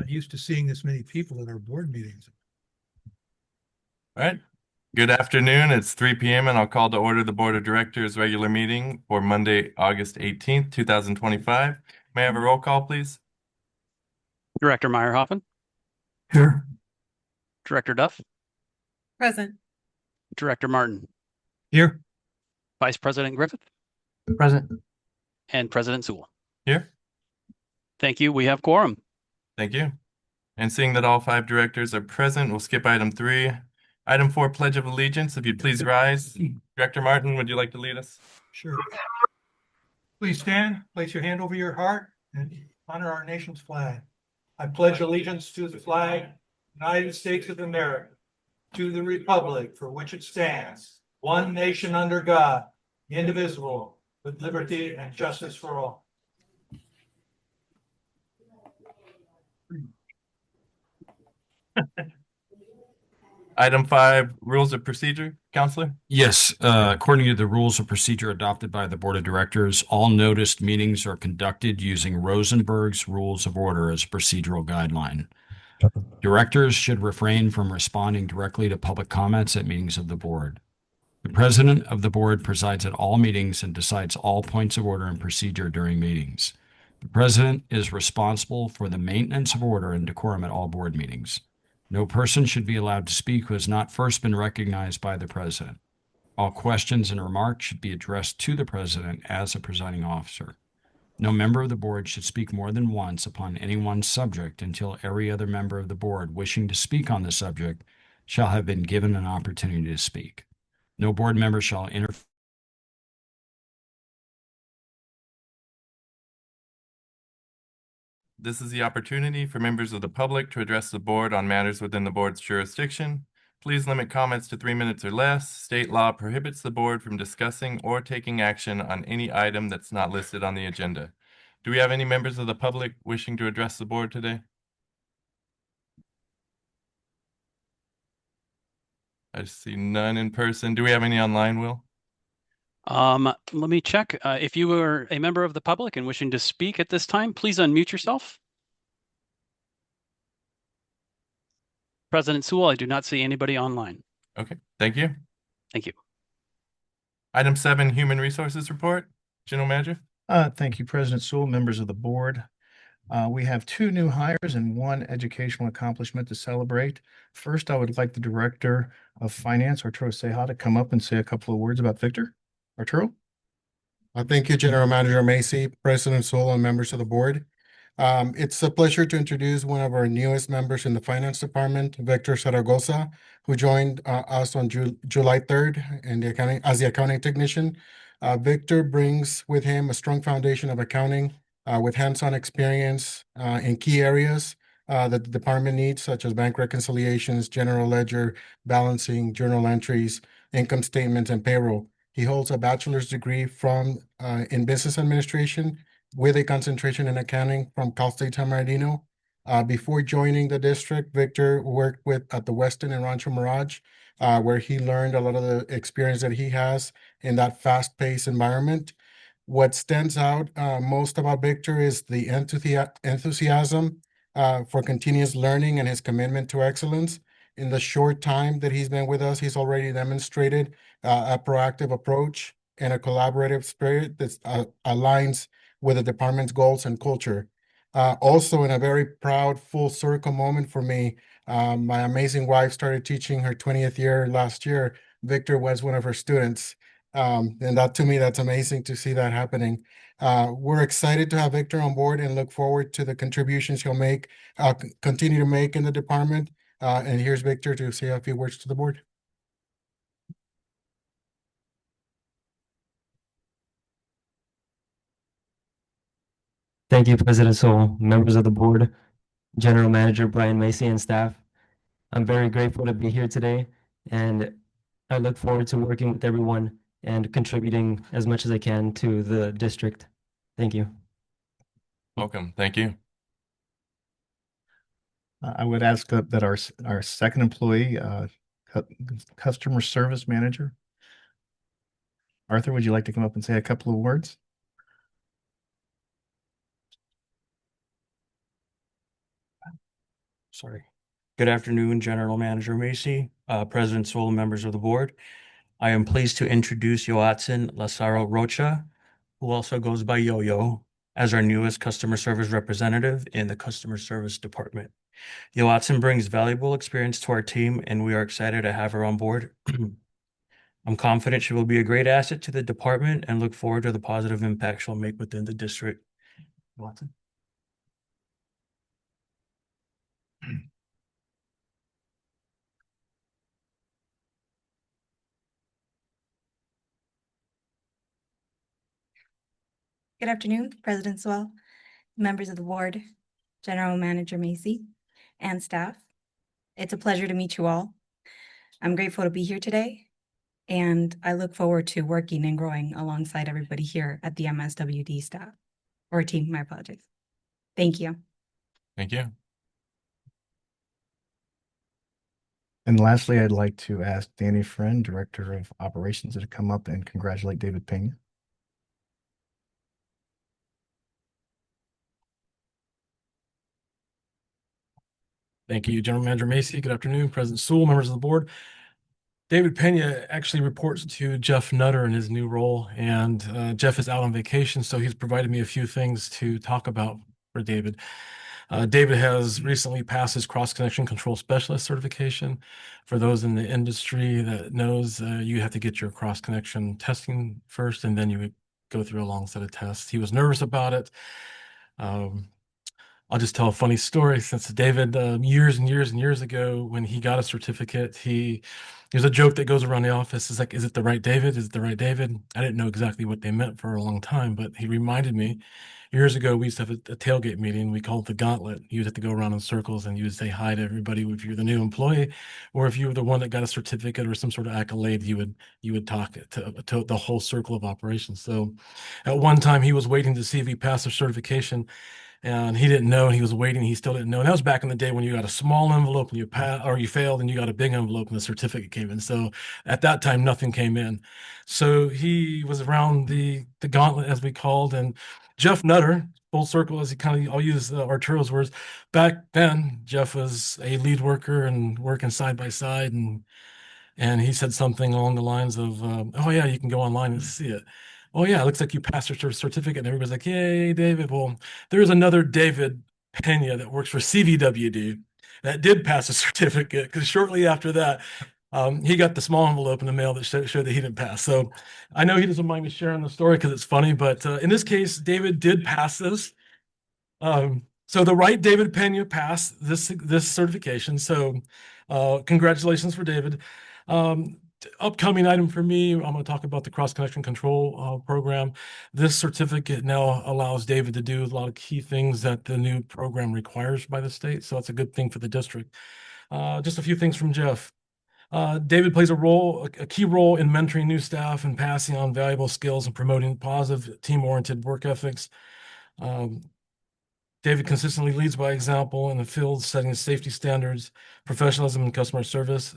Not used to seeing this many people at our board meetings. All right. Good afternoon. It's 3 p.m. and I'll call to order the Board of Directors regular meeting for Monday, August 18th, 2025. May I have a roll call, please? Director Meyerhoffen, Here. Director Duff, Present. Director Martin, Here. Vice President Griffith, Present. and President Sewell. Here. Thank you. We have quorum. Thank you. And seeing that all 5 directors are present, we'll skip item 3. Item 4, Pledge of Allegiance. If you'd please rise. Director Martin, would you like to lead us? Sure. Please stand, place your hand over your heart, and honor our nation's flag. I pledge allegiance to the flag, United States of America, to the republic for which it stands, one nation under God, indivisible, with liberty and justice for all. Item 5, Rules of Procedure. Counselor? Yes, according to the rules of procedure adopted by the Board of Directors, all noticed meetings are conducted using Rosenberg's Rules of Order as a procedural guideline. Directors should refrain from responding directly to public comments at meetings of the board. The president of the board presides at all meetings and decides all points of order and procedure during meetings. The president is responsible for the maintenance of order and decorum at all board meetings. No person should be allowed to speak who has not first been recognized by the president. All questions and remarks should be addressed to the president as a presiding officer. No member of the board should speak more than once upon any one subject until every other member of the board wishing to speak on the subject shall have been given an opportunity to speak. No board member shall interfere. This is the opportunity for members of the public to address the board on matters within the board's jurisdiction. Please limit comments to 3 minutes or less. State law prohibits the board from discussing or taking action on any item that's not listed on the agenda. Do we have any members of the public wishing to address the board today? I see none in person. Do we have any online, Will? Let me check. If you are a member of the public and wishing to speak at this time, please unmute yourself. President Sewell, I do not see anybody online. Okay, thank you. Thank you. Item 7, Human Resources Report. General Manager? Thank you, President Sewell, members of the board. We have 2 new hires and 1 educational accomplishment to celebrate. First, I would like the Director of Finance, Arturo Ceja, to come up and say a couple of words about Victor. Arturo? Thank you, General Manager Macy, President Sewell, and members of the board. It's a pleasure to introduce one of our newest members in the finance department, Victor Zaragoza, who joined us on July 3rd as the accounting technician. Victor brings with him a strong foundation of accounting with hands-on experience in key areas that the department needs, such as bank reconciliations, general ledger, balancing, journal entries, income statements, and payroll. He holds a bachelor's degree in business administration with a concentration in accounting from Cal State San Bernardino. Before joining the district, Victor worked at the Westin and Rancho Mirage, where he learned a lot of the experience that he has in that fast-paced environment. What stands out most about Victor is the enthusiasm for continuous learning and his commitment to excellence. In the short time that he's been with us, he's already demonstrated a proactive approach and a collaborative spirit that aligns with the department's goals and culture. Also, in a very proud full circle moment for me, my amazing wife started teaching her 20th year last year. Victor was one of her students. And that, to me, that's amazing to see that happening. We're excited to have Victor on board and look forward to the contributions he'll continue to make in the department. And here's Victor to say a few words to the board. Thank you, President Sewell, members of the board, General Manager Brian Macy, and staff. I'm very grateful to be here today, and I look forward to working with everyone and contributing as much as I can to the district. Thank you. Welcome. Thank you. I would ask that our second employee, customer service manager, Arthur, would you like to come up and say a couple of words? Sorry. Good afternoon, General Manager Macy, President Sewell, and members of the board. I am pleased to introduce Yoatzin Lazaro Rocha, who also goes by Yo-Yo, as our newest customer service representative in the customer service department. Yoatzin brings valuable experience to our team, and we are excited to have her on board. I'm confident she will be a great asset to the department and look forward to the positive impact she'll make within the district. Yoatzin. Good afternoon, President Swell, members of the board, General Manager Macy, and staff. It's a pleasure to meet you all. I'm grateful to be here today, and I look forward to working and growing alongside everybody here at the MSWD staff, or team, my apologies. Thank you. Thank you. And lastly, I'd like to ask Danny Friend, Director of Operations, to come up and congratulate David Pena. Thank you, General Manager Macy. Good afternoon, President Sewell, members of the board. David Pena actually reports to Jeff Nutter in his new role, and Jeff is out on vacation, so he's provided me a few things to talk about for David. David has recently passed his cross-connection control specialist certification. For those in the industry that knows, you have to get your cross-connection testing first, and then you would go through a long set of tests. He was nervous about it. I'll just tell a funny story. Since David, years and years and years ago, when he got a certificate, there's a joke that goes around the office. It's like, is it the right David? Is it the right David? I didn't know exactly what they meant for a long time, but he reminded me. Years ago, we used to have a tailgate meeting. We called it the gauntlet. You'd have to go around in circles and you would say hi to everybody if you're the new employee, or if you were the one that got a certificate or some sort of accolade, you would talk to the whole circle of operations. So at one time, he was waiting to see if he passed a certification, and he didn't know, and he was waiting. He still didn't know. And that was back in the day when you got a small envelope and you failed, and you got a big envelope and the certificate came in. So at that time, nothing came in. So he was around the gauntlet, as we called, and Jeff Nutter, full circle, as I'll use Arturo's words. Back then, Jeff was a lead worker and working side by side, and he said something along the lines of, "Oh yeah, you can go online and see it. Oh yeah, it looks like you passed your certificate." And everybody's like, "Yay, David!" Well, there's another David Pena that works for CVWD that did pass a certificate, because shortly after that, he got the small envelope in the mail that showed that he didn't pass. So I know he doesn't mind me sharing the story because it's funny, but in this case, David did pass this. So the right David Pena passed this certification. So congratulations for David. Upcoming item for me, I'm going to talk about the cross-connection control program. This certificate now allows David to do a lot of key things that the new program requires by the state. So it's a good thing for the district. Just a few things from Jeff. David plays a key role in mentoring new staff and passing on valuable skills and promoting positive team-oriented work ethics. David consistently leads by example in the field, setting safety standards, professionalism, and customer service,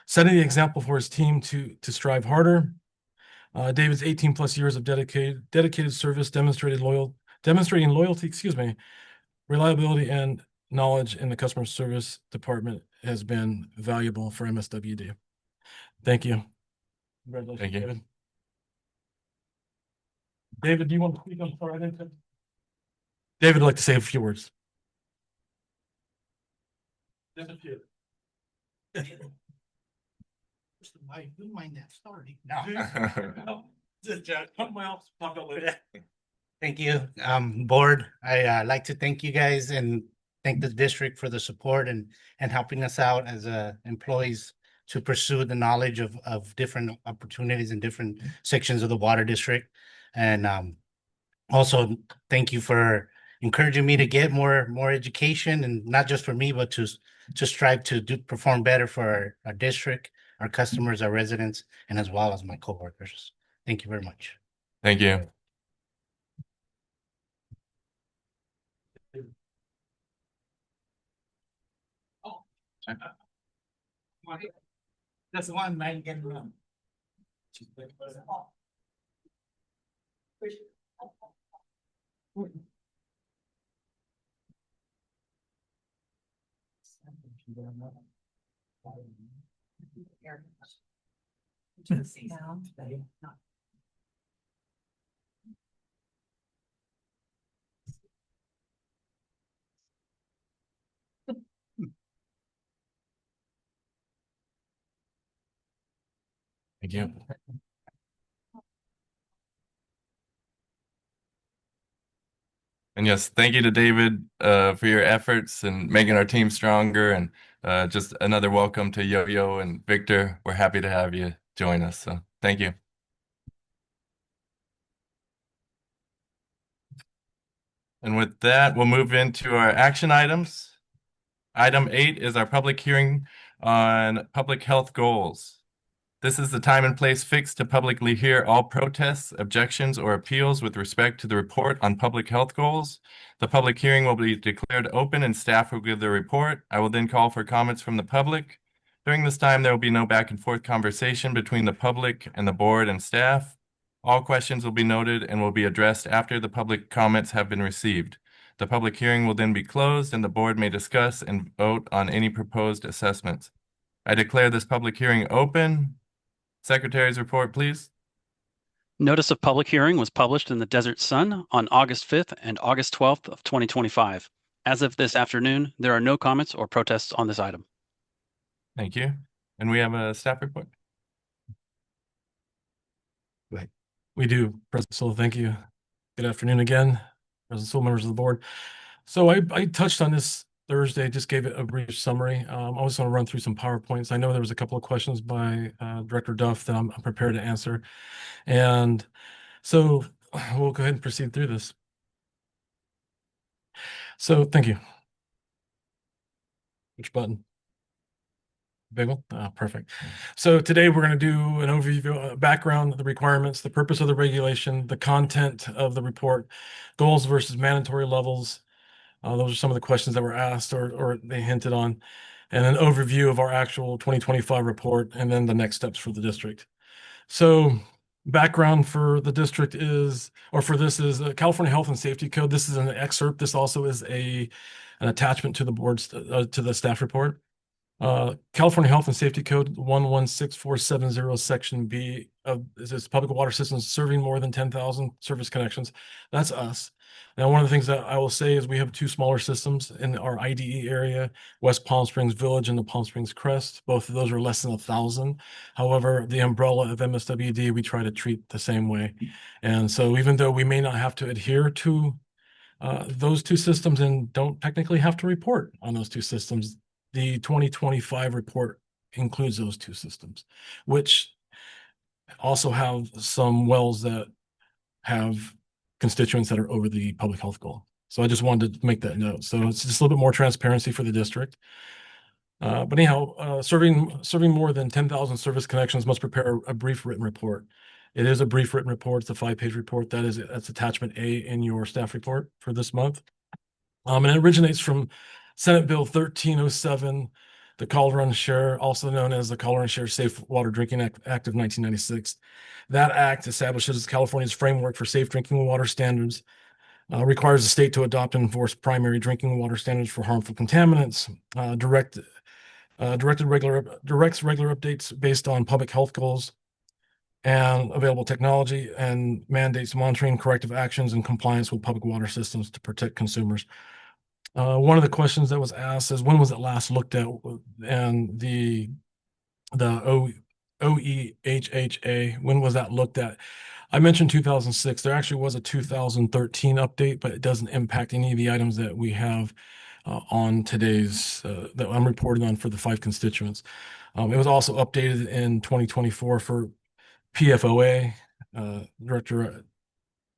setting the example for his team to strive harder. David's 18 plus years of dedicated service demonstrating loyalty, reliability, and knowledge in the customer service department has been valuable for MSWD. Thank you. Congratulations, Thank you. David. David, do you want to speak? I'm sorry, I didn't. David would like to say a few words. Just a few. I don't mind that starting. Thank you, board. I like to thank you guys and thank the district for the support and helping us out as employees to pursue the knowledge of different opportunities in different sections of the water district. And also thank you for encouraging me to get more education, and not just for me, but to strive to perform better for our district, our customers, our residents, and as well as my coworkers. Thank you very much. Thank you. That's the one I can run. Thank you. And yes, thank you to David for your efforts and making our team stronger. And just another welcome to Yo-Yo and Victor. We're happy to have you join us. So thank you. And with that, we'll move into our action items. Item 8 is our public hearing on public health goals. This is the time and place fixed to publicly hear all protests, objections, or appeals with respect to the report on public health goals. The public hearing will be declared open and staff will give their report. I will then call for comments from the public. During this time, there will be no back and forth conversation between the public and the board and staff. All questions will be noted and will be addressed after the public comments have been received. The public hearing will then be closed and the board may discuss and vote on any proposed assessments. I declare this public hearing open. Secretary's report, please. Notice of public hearing was published in the Desert Sun on August 5th and August 12th of 2025. As of this afternoon, there are no comments or protests on this item. Thank you. And we have a staff report. We do, President Sewell. Thank you. Good afternoon again, President Sewell, members of the board. So I touched on this Thursday, just gave it a brief summary. I was going to run through some PowerPoints. I know there was a couple of questions by Director Duff that I'm prepared to answer. And so we'll go ahead and proceed through this. So thank you. Which button? Big one? Perfect. So today we're going to do an overview, background, the requirements, the purpose of the regulation, the content of the report, goals versus mandatory levels. Those are some of the questions that were asked or they hinted on, and an overview of our actual 2025 report, and then the next steps for the district. So background for the district is, or for this is California Health and Safety Code. This is an excerpt. This also is an attachment to the board's, to the staff report. California Health and Safety Code 116470 Section B of this public water systems serving more than 10,000 service connections. That's us. Now, one of the things that I will say is we have two smaller systems in our IDE area, West Palm Springs Village and the Palm Springs Crest. Both of those are less than 1,000. However, the umbrella of MSWD, we try to treat the same way. And so even though we may not have to adhere to those two systems and don't technically have to report on those two systems, the 2025 report includes those two systems, which also have some wells that have constituents that are over the public health goal. So I just wanted to make that note. So it's just a little bit more transparency for the district. But anyhow, serving more than 10,000 service connections must prepare a brief written report. It is a brief written report. It's a 5-page report. That's attachment A in your staff report for this month. And it originates from Senate Bill 1307, the Call Run Share, also known as the Call Run Share Safe Water Drinking Act of 1996. That act establishes California's framework for safe drinking water standards, requires the state to adopt and enforce primary drinking water standards for harmful contaminants, directs regular updates based on public health goals and available technology, and mandates monitoring, corrective actions, and compliance with public water systems to protect consumers. One of the questions that was asked is when was it last looked at, and the OEHHA, when was that looked at? I mentioned 2006. There actually was a 2013 update, but it doesn't impact any of the items that we have on today's, that I'm reporting on for the 5 constituents. It was also updated in 2024 for PFOA. Director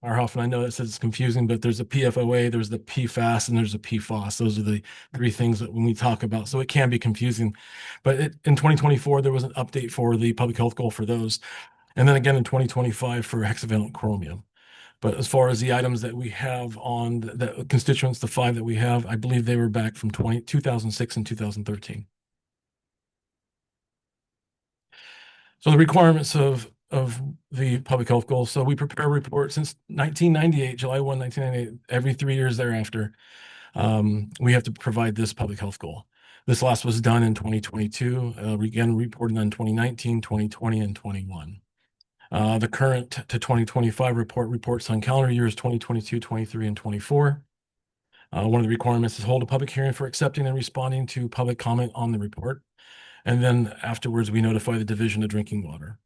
Arhoff, and I know that says it's confusing, but there's a PFOA, there's the PFAS, and there's a PFOS. Those are the 3 things that when we talk about, so it can be confusing. But in 2024, there was an update for the public health goal for those. And then again in 2025 for hexavalent chromium. But as far as the items that we have on the constituents, the 5 that we have, I believe they were back from 2006 and 2013. So the requirements of the public health goals. So we prepare a report since 1998, July 1, 1998, every 3 years thereafter. We have to provide this public health goal. This last was done in 2022, again reported in 2019, 2020, and 21. The current to 2025 report reports on calendar years 2022, 23, and 24. One of the requirements is hold a public hearing for accepting and responding to public comment on the report. And then afterwards, we notify the Division of Drinking Water.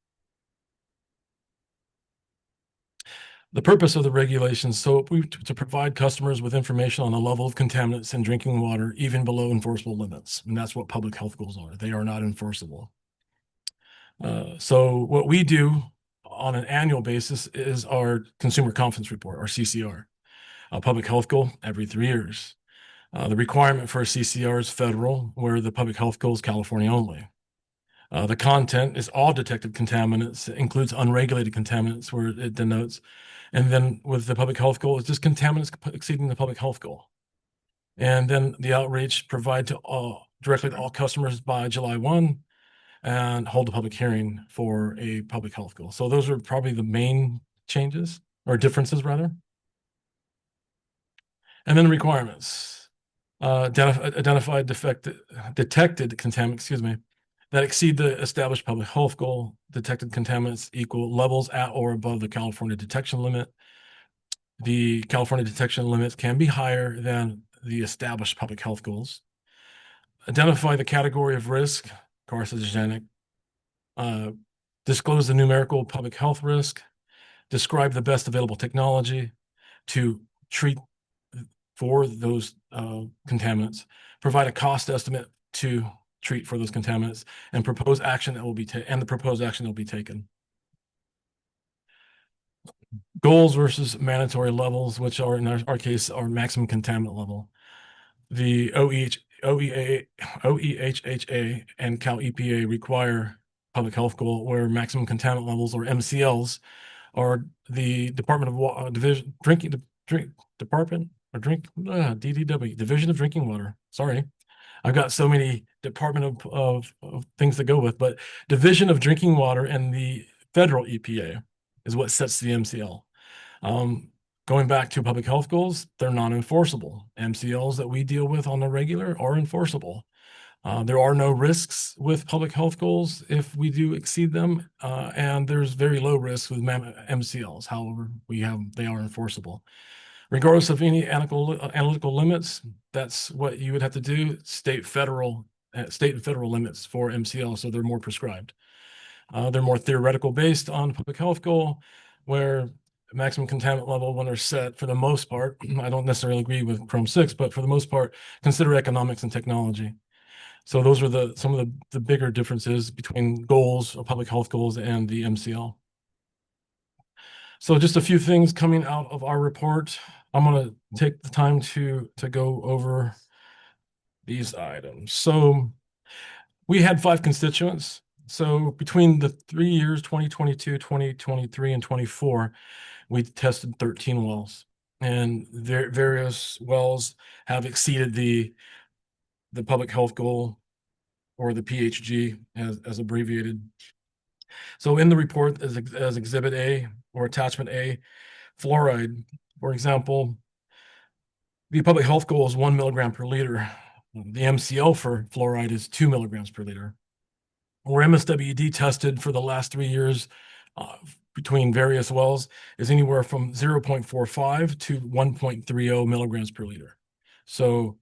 The purpose of the regulations, to provide customers with information on the level of contaminants in drinking water, even below enforceable limits. And that's what public health goals are. They are not enforceable. So what we do on an annual basis is our Consumer Confidence Report, our CCR. A public health goal every 3 years. The requirement for a CCR is federal, where the public health goal is California only. The content is all detected contaminants. It includes unregulated contaminants where it denotes. And then with the public health goal, it's just contaminants exceeding the public health goal. And then the outreach provide to directly to all customers by July 1 and hold a public hearing for a public health goal. So those are probably the main changes or differences rather. And then requirements. Identified detected contaminants, that exceed the established public health goal. Detected contaminants equal levels at or above the California detection limit. The California detection limits can be higher than the established public health goals. Identify the category of risk, carcinogenic. Disclose the numerical public health risk. Describe the best available technology to treat for those contaminants, provide a cost estimate to treat for those contaminants, and propose action that will be the proposed action that will be taken. Goals versus mandatory levels, which are in our case our maximum contaminant level. The OEHHA and Cal EPA require public health goal where maximum contaminant levels or MCLs are the Department of DDW, Division of Drinking Water. Sorry, I've got so many Department of things to go with, but Division of Drinking Water and the federal EPA is what sets the MCL. Going back to public health goals, they're non-enforceable. MCLs that we deal with on the regular are enforceable. There are no risks with public health goals if we do exceed them, and there's very low risk with MCLs. However, they are enforceable. Regardless of any analytical limits, that's what you would have to do. State and federal limits for MCL, so they're more prescribed. They're more theoretical based on public health goal, where maximum contaminant level, when they're set, for the most part, I don't necessarily agree with Chrome 6, but for the most part, consider economics and technology. So those are some of the bigger differences between goals, public health goals, and the MCL. So just a few things coming out of our report. I'm going to take the time to go over these items. So we had 5 constituents. So between the 3 years, 2022, 2023, and 24, we tested 13 wells. And various wells have exceeded the public health goal, or the PHG as abbreviated. So in the report as Exhibit A or Attachment A, fluoride, for example, the public health goal is 1 milligram per liter. The MCL for fluoride is 2 milligrams per liter. Or MSWD tested for the last 3 years between various wells is anywhere from 0.45 to 1.30 milligrams per liter. So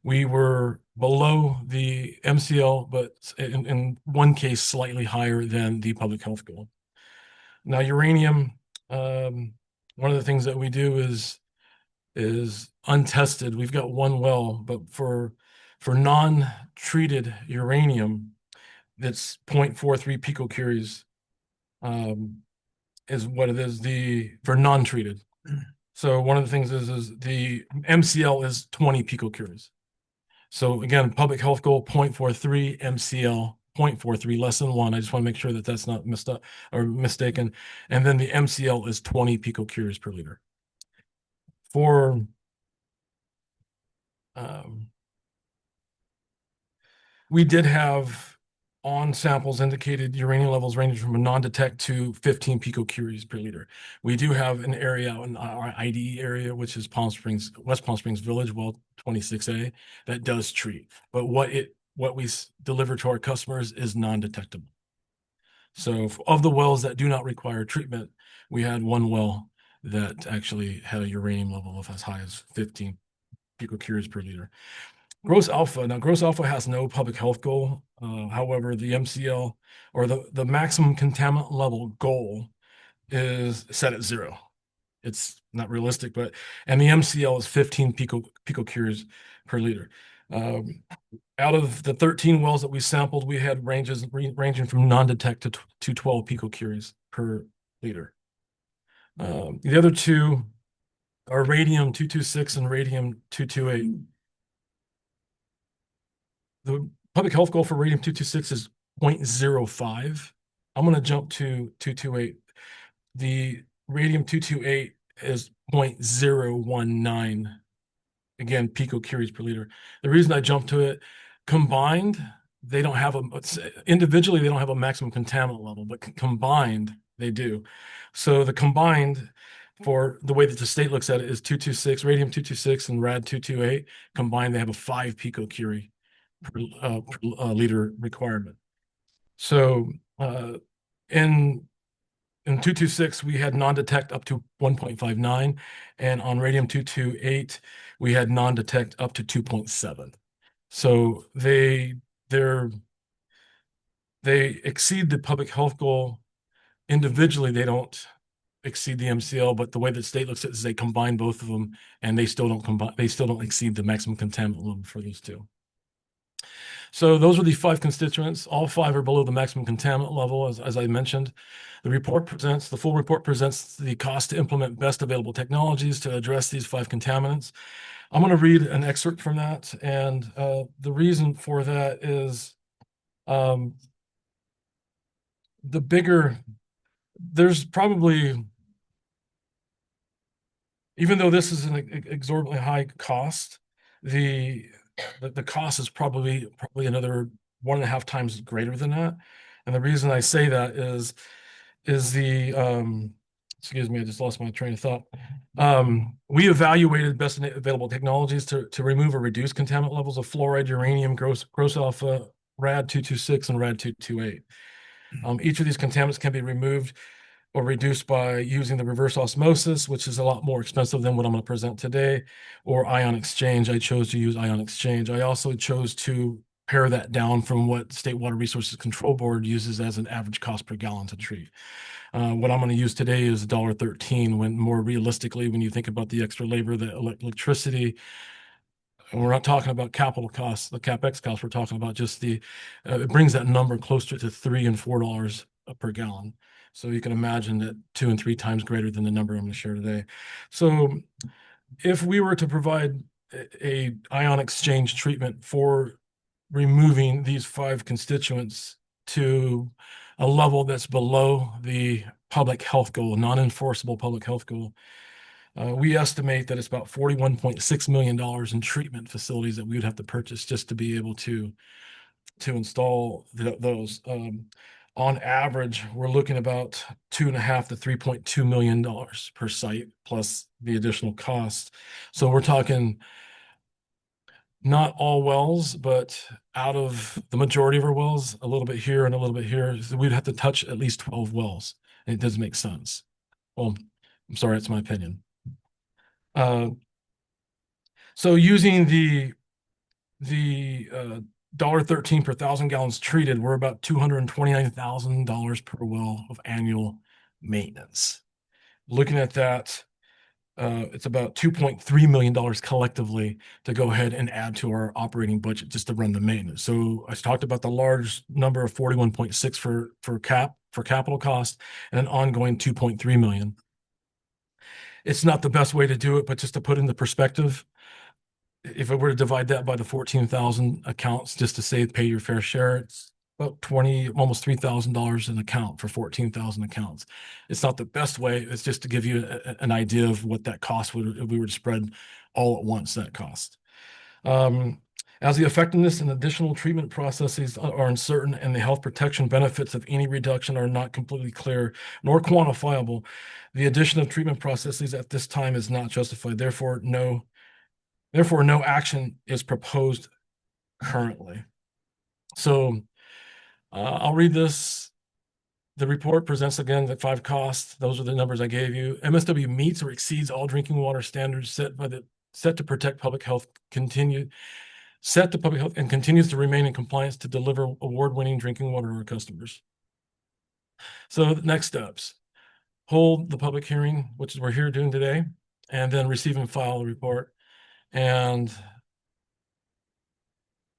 we were below the MCL, but in one case, slightly higher than the public health goal. Now, uranium, one of the things that we do is untested. We've got 1 well, but for non-treated uranium, that's 0.43 picocuries is what it is for non-treated. So one of the things is the MCL is 20 picocuries. So again, public health goal 0.43, MCL 0.43, less than 1. I just want to make sure that that's not messed up or mistaken. And then the MCL is 20 picocuries per liter. For we did have on samples indicated uranium levels ranging from a non-detect to 15 picocuries per liter. We do have an area out in our IDE area, which is West Palm Springs Village, well 26A, that does treat. But what we deliver to our customers is non-detectable. So of the wells that do not require treatment, we had one well that actually had a uranium level of as high as 15 picocuries per liter. Gross alpha. Now, gross alpha has no public health goal. However, the MCL or the maximum contaminant level goal is set at 0. It's not realistic, and the MCL is 15 picocuries per liter. Out of the 13 wells that we sampled, we had ranging from non-detect to 12 picocuries per liter. The other two are radium-226 and radium-228. The public health goal for radium-226 is 0.05. I'm going to jump to 228. The radium-228 is 0.019. Again, picocuries per liter. The reason I jumped to it, combined, individually, they don't have a maximum contaminant level, but combined, they do. So the combined, for the way that the state looks at it, is 226, radium-226 and rad-228. Combined, they have a 5 picocurie per liter requirement. So in 226, we had non-detect up to 1.59, and on radium-228, we had non-detect up to 2.7. So they exceed the public health goal. Individually, they don't exceed the MCL, but the way the state looks at it is they combine both of them, and they still don't exceed the maximum contaminant level for these two. So those are the 5 constituents. All 5 are below the maximum contaminant level, as I mentioned. The full report presents the cost to implement best available technologies to address these 5 contaminants. I'm going to read an excerpt from that, and the reason for that is there's probably, even though this is an exorbitantly high cost, the cost is probably another 1.5 times greater than that. And the reason I say that is excuse me, I just lost my train of thought. We evaluated best available technologies to remove or reduce contaminant levels of fluoride, uranium, gross alpha, rad-226, and rad-228. Each of these contaminants can be removed or reduced by using the reverse osmosis, which is a lot more expensive than what I'm going to present today, or ion exchange. I chose to use ion exchange. I also chose to pare that down from what State Water Resources Control Board uses as an average cost per gallon to treat. What I'm going to use today is $1.13, when more realistically, when you think about the extra labor, the electricity, and we're not talking about capital costs, the CapEx costs, we're talking about just it brings that number closer to $3 and $4 per gallon. So you can imagine that 2 and 3 times greater than the number I'm going to share today. So if we were to provide a ion exchange treatment for removing these 5 constituents to a level that's below the public health goal, non-enforceable public health goal, we estimate that it's about $41.6 million in treatment facilities that we would have to purchase just to be able to install those. On average, we're looking about $2.5 to $3.2 million per site, plus the additional cost. So we're talking not all wells, but out of the majority of our wells, a little bit here and a little bit here, so we'd have to touch at least 12 wells. And it doesn't make sense. Well, I'm sorry, that's my opinion. So using the $1.13 per 1,000 gallons treated, we're about $229,000 per well of annual maintenance. Looking at that, it's about $2.3 million collectively to go ahead and add to our operating budget just to run the maintenance. So I talked about the large number of 41.6 for capital cost and an ongoing 2.3 million. It's not the best way to do it, but just to put into perspective, if I were to divide that by the 14,000 accounts just to say pay your fair share, it's about almost $3,000 an account for 14,000 accounts. It's not the best way. It's just to give you an idea of what that cost would if we were to spread all at once, that cost. As the effectiveness and additional treatment processes are uncertain and the health protection benefits of any reduction are not completely clear nor quantifiable, the addition of treatment processes at this time is not justified. Therefore, no action is proposed currently. So I'll read this. The report presents again the 5 costs. Those are the numbers I gave you. MSW meets or exceeds all drinking water standards set to protect public health, and continues to remain in compliance to deliver award-winning drinking water to our customers. So the next steps: hold the public hearing, which is we're here doing today, and then receive and file the report. And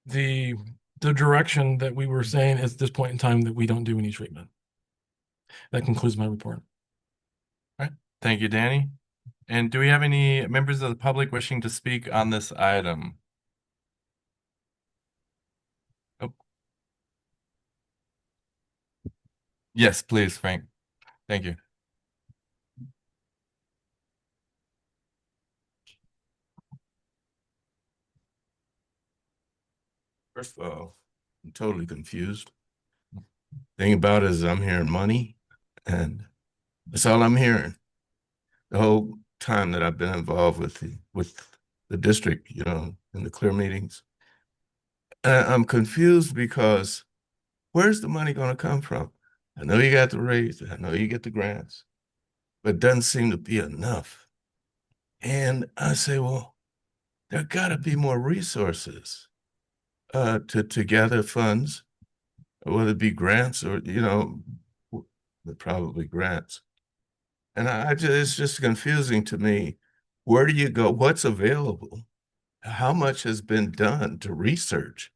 the direction that we were saying is at this point in time that we don't do any treatment. That concludes my report. All right. Thank you, Danny. And do we have any members of the public wishing to speak on this item? Oh. Yes, please, Frank. Thank you. First of all, I'm totally confused. Thing about it is I'm hearing money, and that's all I'm hearing. The whole time that I've been involved with the district, you know, in the clear meetings. I'm confused because where's the money going to come from? I know you got the raise, I know you get the grants, but it doesn't seem to be enough. And I say, well, there got to be more resources to gather funds, whether it be grants or, you know, probably grants. And it's just confusing to me. Where do you go? What's available? How much has been done to research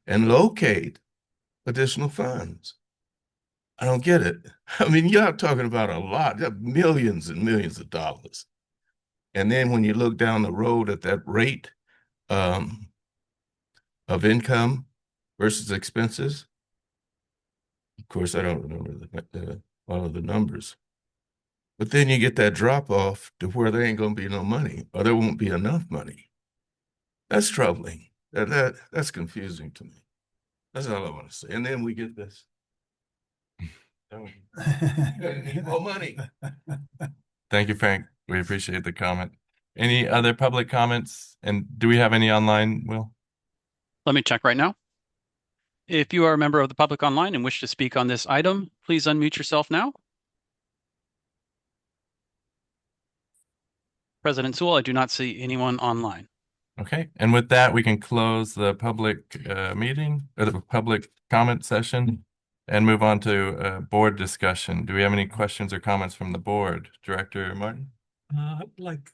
and locate additional funds? I don't get it. I mean, you're talking about a lot, millions and millions of dollars. And then when you look down the road at that rate of income versus expenses, of course, I don't remember all of the numbers. But then you get that drop off to where there ain't going to be no money, or there won't be enough money. That's troubling. That's confusing to me. That's all I want to say. And then we get this. More money. Thank you, Frank. We appreciate the comment. Any other public comments? And do we have any online, Will? Let me check right now. If you are a member of the public online and wish to speak on this item, please unmute yourself now. President Sewell, I do not see anyone online. Okay, and with that, we can close the public meeting or the public comment session and move on to board discussion. Do we have any questions or comments from the board? Director Martin? I'd like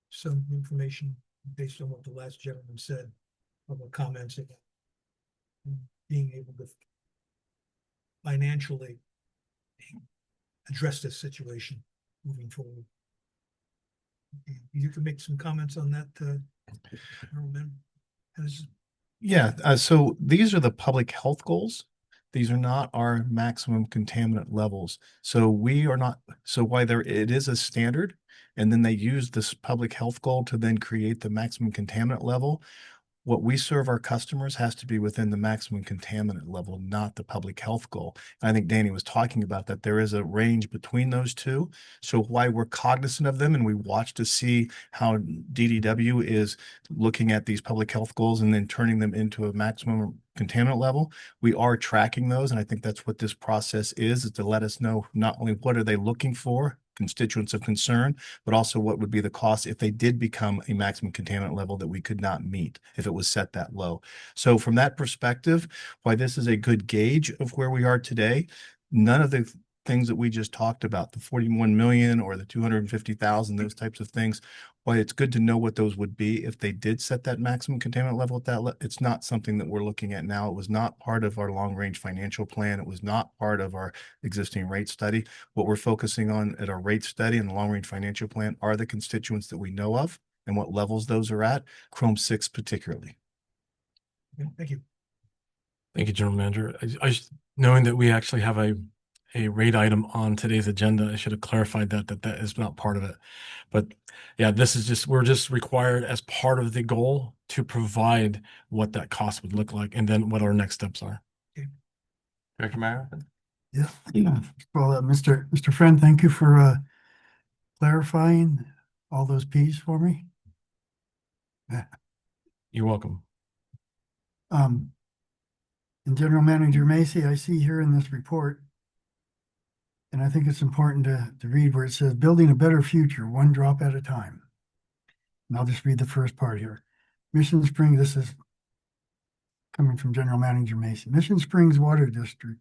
some information based on what the last gentleman said, about comments about being able to financially address this situation moving forward. You can make some comments on that, Yeah, so these are the public health goals. These are not our maximum contaminant levels. So we are not, so why it is a standard, and then they use this public health goal to then create the maximum contaminant level. What we serve our customers has to be within the maximum contaminant level, not the public health goal. And I think Danny was talking about that. There is a range between those two. So why we're cognizant of them and we watch to see how DDW is looking at these public health goals and then turning them into a maximum contaminant level. We are tracking those. And I think that's what this process is to let us know not only what are they looking for, constituents of concern, but also what would be the cost if they did become a maximum contaminant level that we could not meet if it was set that low. So from that perspective, why this is a good gauge of where we are today, none of the things that we just talked about, the 41 million or the 250,000, those types of things, why it's good to know what those would be if they did set that maximum contaminant level at that it's not something that we're looking at now. It was not part of our long-range financial plan. It was not part of our existing rate study. What we're focusing on at our rate study and the long-range financial plan are the constituents that we know of and what levels those are at, Chrome 6 particularly. Thank you. Thank you, General Manager. Knowing that we actually have a a rate item on today's agenda. I should have clarified that is not part of it. But yeah, we're just required as part of the goal to provide what that cost would look like and then what our next steps are. Director Meyer? Yeah. Well, Mr. Friend, thank you for clarifying all those Ps for me. You're welcome. And General Manager Macy, I see here in this report, and I think it's important to read where it says, building a better future, one drop at a time. And I'll just read the first part here. Mission Springs, this is coming from General Manager Macy. Mission Springs Water District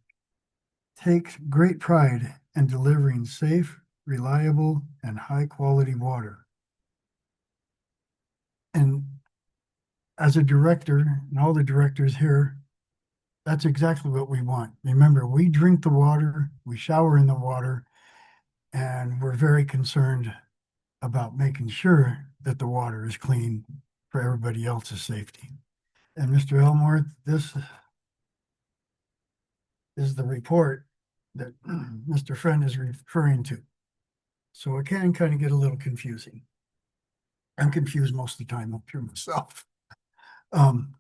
takes great pride in delivering safe, reliable, and high-quality water. And as a director, and all the directors here, that's exactly what we want. Remember, we drink the water, we shower in the water, and we're very concerned about making sure that the water is clean for everybody else's safety. And Mr. Elmore, this is the report that Mr. Friend is referring to. So it can kind of get a little confusing. I'm confused most of the time up here myself. And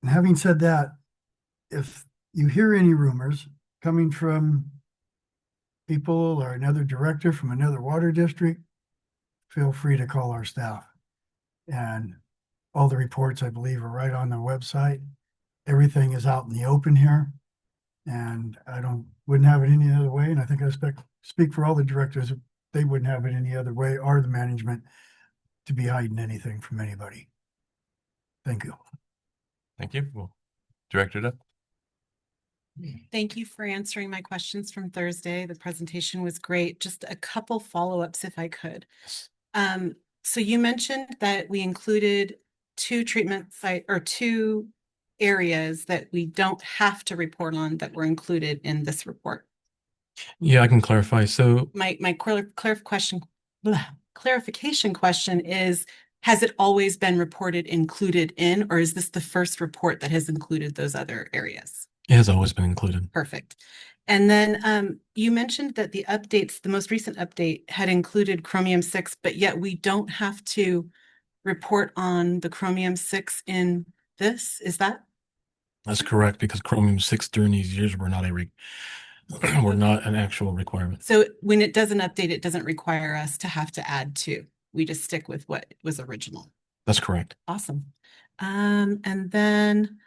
having said that, if you hear any rumors coming from people or another director from another water district, feel free to call our staff. And all the reports, I believe, are right on the website. Everything is out in the open here. And wouldn't have it any other way. And I think I speak for all the directors, they wouldn't have it any other way, or the management, to be hiding anything from anybody. Thank you. Thank you. Well, Director Duff? Thank you for answering my questions from Thursday. The presentation was great. Just a couple follow-ups if I could. So you mentioned that we included two areas that we don't have to report on that were included in this report. Yeah, I can clarify. So My clarification question is, has it always been reported included in, or is this the first report that has included those other areas? it has always been included. Perfect. And then you mentioned that the most recent update had included chromium-6, but yet we don't have to report on the chromium-6 in this. Is that? That's correct, because chromium-6 during these years were not were not an actual requirement. So when it does an update, it doesn't require us to have to add to. We just stick with what was original. That's correct. Awesome. And then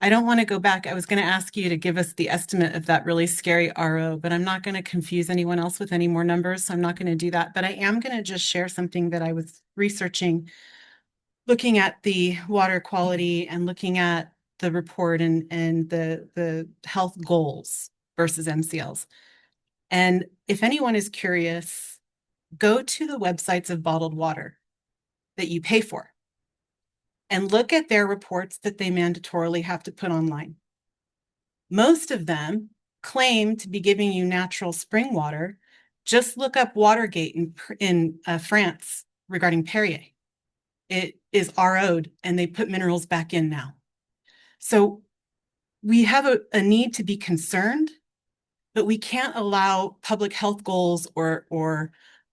I don't want to go back. I was going to ask you to give us the estimate of that really scary RO, but I'm not going to confuse anyone else with any more numbers, so I'm not going to do that. But I am going to just share something that I was researching, looking at the water quality and looking at the report and the health goals versus MCLs. And if anyone is curious, go to the websites of bottled water that you pay for and look at their reports that they mandatorily have to put online. Most of them claim to be giving you natural spring water. Just look up Watergate in France regarding Perrier. It is RO'd and they put minerals back in now. So we have a need to be concerned, but we can't allow public health goals or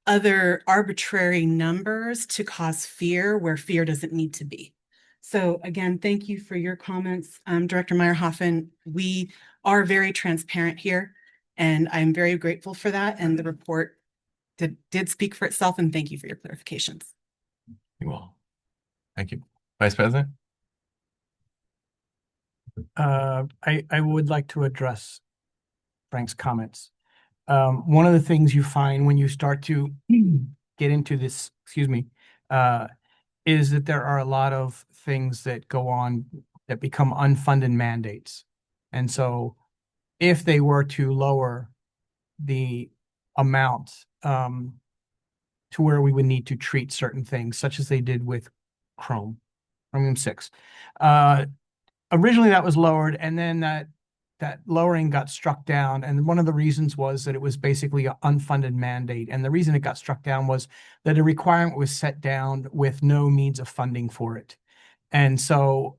other arbitrary numbers to cause fear where fear doesn't need to be. So again, thank you for your comments. Director Meyerhoffen, we are very transparent here, and I'm very grateful for that. And the report did speak for itself, and thank you for your clarifications. You will. Thank you. Vice President? I would like to address Frank's comments. One of the things you find when you start to get into this, is that there are a lot of things that go on that become unfunded mandates. And so if they were to lower the amount to where we would need to treat certain things, such as they did with chromium-6. Originally that was lowered, and then that lowering got struck down. And one of the reasons was that it was basically an unfunded mandate. And the reason it got struck down was that a requirement was set down with no means of funding for it. And so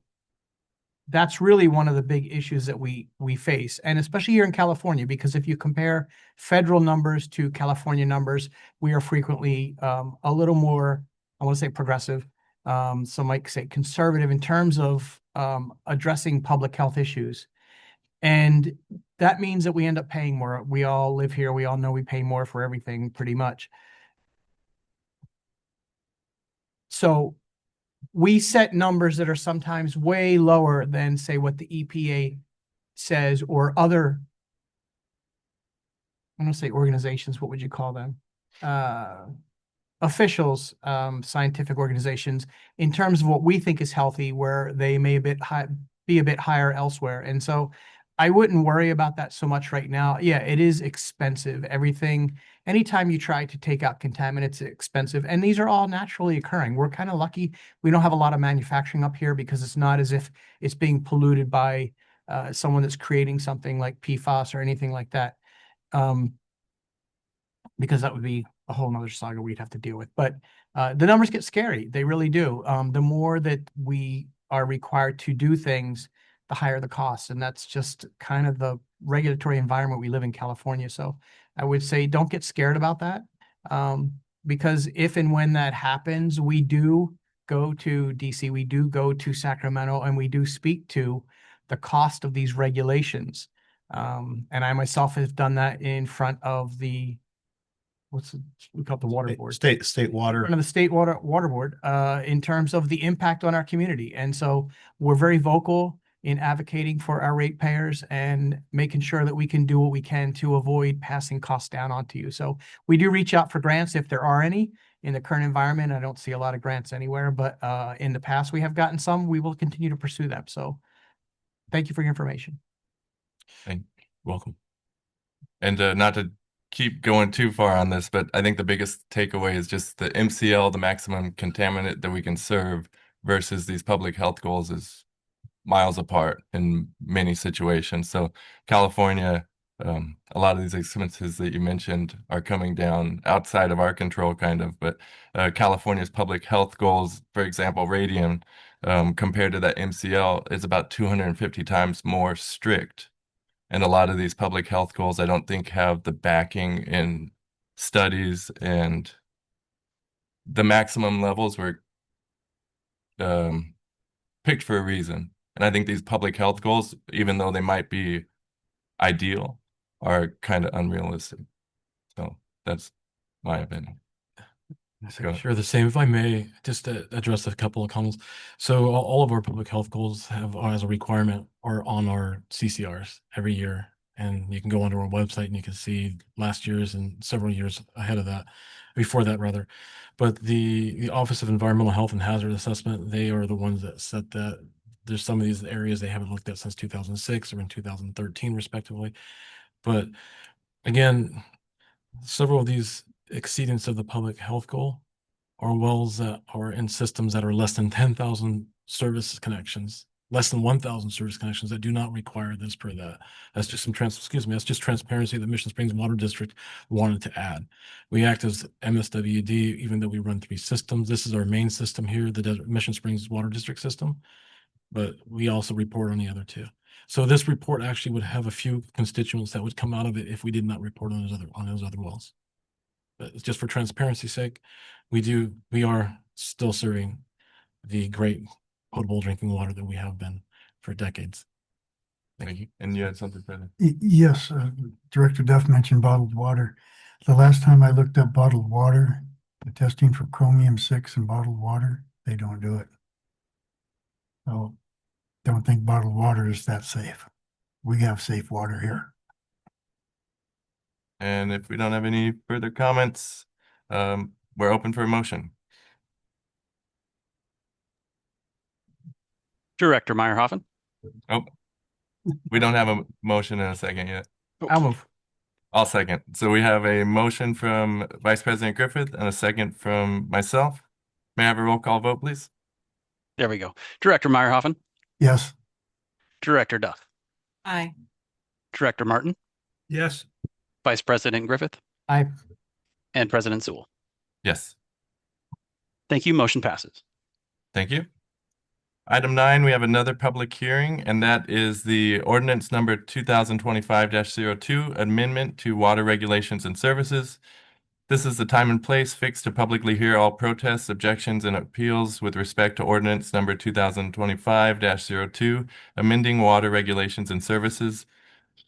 that's really one of the big issues that we face, and especially here in California, because if you compare federal numbers to California numbers, we are frequently a little more, I want to say progressive, some might say conservative in terms of addressing public health issues. And that means that we end up paying more. We all live here. We all know we pay more for everything pretty much. So we set numbers that are sometimes way lower than, say, what the EPA says, or other, I'm going to say organizations, what would you call them? Officials, scientific organizations, in terms of what we think is healthy, where they may be a bit higher elsewhere. And so I wouldn't worry about that so much right now. Yeah, it is expensive. Everything, anytime you try to take out contaminants, it's expensive. And these are all naturally occurring. We're kind of lucky. We don't have a lot of manufacturing up here because it's not as if it's being polluted by someone that's creating something like PFAS or anything like that. Because that would be a whole nother saga we'd have to deal with. But the numbers get scary. They really do. The more that we are required to do things, the higher the cost. And that's just kind of the regulatory environment we live in California. So I would say don't get scared about that. Because if and when that happens, we do go to DC, we do go to Sacramento, and we do speak to the cost of these regulations. And I myself have done that in front of the we call it the water board. State water. Of the state water board, in terms of the impact on our community. And so we're very vocal in advocating for our ratepayers and making sure that we can do what we can to avoid passing costs down onto you. So we do reach out for grants if there are any. In the current environment, I don't see a lot of grants anywhere, but in the past we have gotten some. We will continue to pursue them. So thank you for your information. Welcome. And not to keep going too far on this, but I think the biggest takeaway is just the MCL, the maximum contaminant that we can serve, versus these public health goals is miles apart in many situations. So California, a lot of these expenses that you mentioned are coming down outside of our control, kind of, but California's public health goals, for example, radium, compared to that MCL, is about 250 times more strict. And a lot of these public health goals, I don't think, have the backing in studies, and the maximum levels were picked for a reason. And I think these public health goals, even though they might be ideal, are kind of unrealistic. So that's my opinion. Sure, the same. If I may, just to address a couple of comments. So all of our public health goals have, as a requirement, are on our CCRs every year. And you can go onto our website and you can see last year's and several years ahead of that, before that rather. But the Office of Environmental Health and Hazard Assessment, they are the ones that set that. There's some of these areas they haven't looked at since 2006 or in 2013 respectively. But again, several of these exceedance of the public health goal are wells that are in systems that are less than 10,000 service connections, less than 1,000 service connections that do not require this per that. That's just that's just transparency that Mission Springs Water District wanted to add. We act as MSWD, even though we run 3 systems. This is our main system here, the Mission Springs Water District system, but we also report on the other 2. So this report actually would have a few constituents that would come out of it if we did not report on those other wells. But just for transparency's sake, we are still serving the great potable drinking water that we have been for decades. Thank you. And you had something further? Yes, Director Duff mentioned bottled water. The last time I looked up bottled water, the testing for chromium-6 in bottled water, they don't do it. So don't think bottled water is that safe. We have safe water here. And if we don't have any further comments, we're open for a motion. Director Meyerhoffen. Oh, we don't have a motion in a second yet. I'll move. I'll second. So we have a motion from Vice President Griffith and a second from myself. May I have a roll call vote, please? There we go. Director Meyerhoffen. Yes. Director Duff. Aye. Director Martin. Yes. Vice President Griffith. Aye. And President Sewell. Yes. Thank you. Motion passes. Thank you. Item 9, we have another public hearing, and that is the ordinance number 2025-02, amendment to water regulations and services. This is the time and place fixed to publicly hear all protests, objections, and appeals with respect to ordinance number 2025-02, amending water regulations and services.